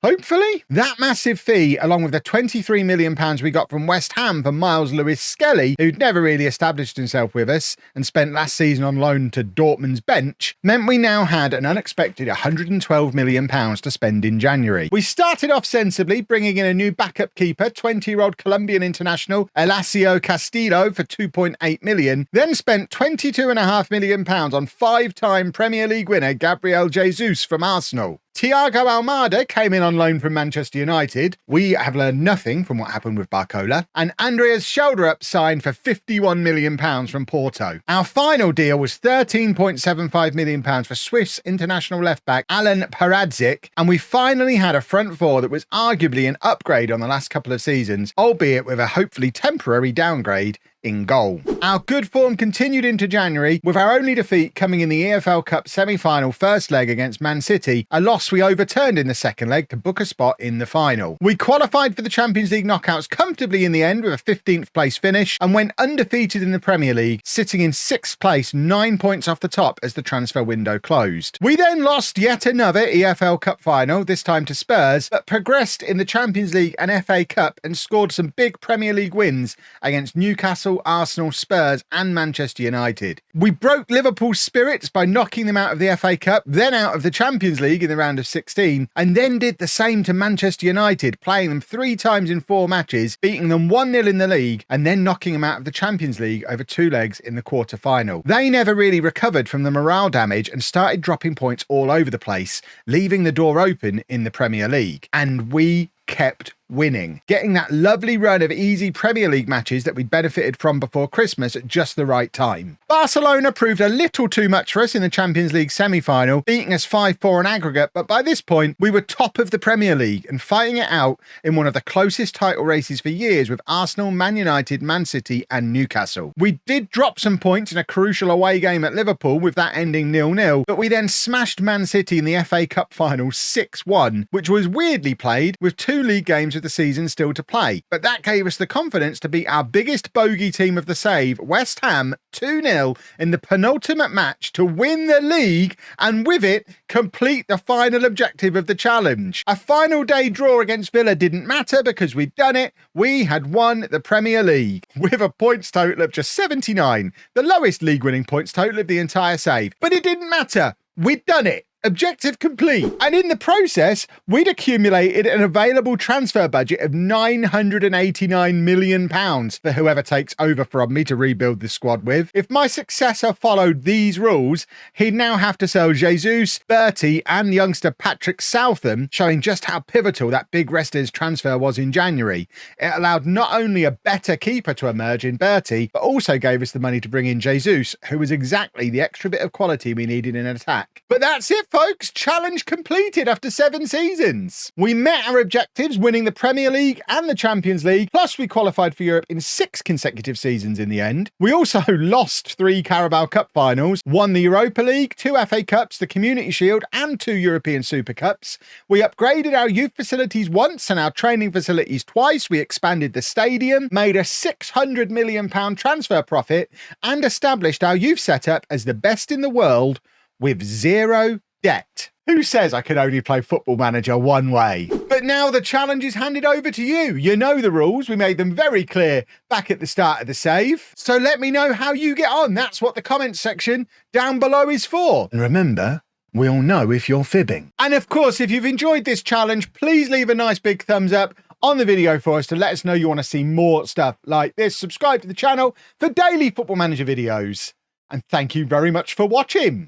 Hopefully. That massive fee, along with the £23 million we got from West Ham for Miles Lewis-Skelly, who'd never really established himself with us and spent last season on loan to Dortmund's bench, meant we now had an unexpected £112 million to spend in January. We started off sensibly, bringing in a new backup keeper, 20-year-old Colombian international Elasio Castillo for £2.8 million, then spent £22.5 million on five-time Premier League winner Gabriel Jesus from Arsenal. Thiago Almada came in on loan from Manchester United. We have learned nothing from what happened with Barcola. And Andreas Schelderup signed for £51 million from Porto. Our final deal was £13.75 million for Swiss international left-back Alan Paradzik. And we finally had a front four that was arguably an upgrade on the last couple of seasons, albeit with a hopefully temporary downgrade in goal. Our good form continued into January, with our only defeat coming in the EFL Cup semi-final first leg against Man City, a loss we overturned in the second leg to book a spot in the final. We qualified for the Champions League knockouts comfortably in the end with a 15th place finish and went undefeated in the Premier League, sitting in 6th place, 9 points off the top as the transfer window closed. We then lost yet another EFL Cup final, this time to Spurs, but progressed in the Champions League and FA Cup and scored some big Premier League wins against Newcastle, Arsenal, Spurs and Manchester United. We broke Liverpool's spirits by knocking them out of the FA Cup, then out of the Champions League in the round of 16, and then did the same to Manchester United, playing them 3 times in 4 matches, beating them 1-0 in the league, and then knocking them out of the Champions League over 2 legs in the quarter-final. They never really recovered from the morale damage and started dropping points all over the place, leaving the door open in the Premier League. And we kept winning, getting that lovely run of easy Premier League matches that we'd benefited from before Christmas at just the right time. Barcelona proved a little too much for us in the Champions League semi-final, beating us 5-4 in aggregate, but by this point we were top of the Premier League and fighting it out in one of the closest title races for years with Arsenal, Man United, Man City and Newcastle. We did drop some points in a crucial away game at Liverpool, with that ending 0-0, but we then smashed Man City in the FA Cup final 6-1, which was weirdly played with 2 league games of the season still to play. But that gave us the confidence to beat our biggest bogey team of the save, West Ham, 2-0 in the penultimate match to win the league and with it complete the final objective of the challenge. A final day draw against Villa didn't matter because we'd done it. We had won the Premier League with a points total of just 79, the lowest league winning points total of the entire save. But it didn't matter. We'd done it. Objective complete. And in the process, we'd accumulated an available transfer budget of £989 million for whoever takes over from me to rebuild the squad with. If my successor followed these rules, he'd now have to sell Jesus, Bertie and youngster Patrick Southam, showing just how pivotal that big Restes transfer was in January. It allowed not only a better keeper to emerge in Bertie, but also gave us the money to bring in Jesus, who was exactly the extra bit of quality we needed in an attack. But that's it, folks. Challenge completed after 7 seasons. We met our objectives, winning the Premier League and the Champions League, plus we qualified for Europe in 6 consecutive seasons in the end. We also lost 3 Carabao Cup finals, won the Europa League, 2 FA Cups, the Community Shield and 2 European Super Cups. We upgraded our youth facilities once and our training facilities twice. We expanded the stadium, made a £600 million transfer profit and established our youth setup as the best in the world with 0 debt. Who says I can only play Football Manager one way? But now the challenge is handed over to you. You know the rules. We made them very clear back at the start of the save. So let me know how you get on. That's what the comments section down below is for. And remember, we'll know if you're fibbing. And of course, if you've enjoyed this challenge, please leave a nice big thumbs up on the video for us to let us know you want to see more stuff like this. Subscribe to the channel for daily Football Manager videos. And thank you very much for watching.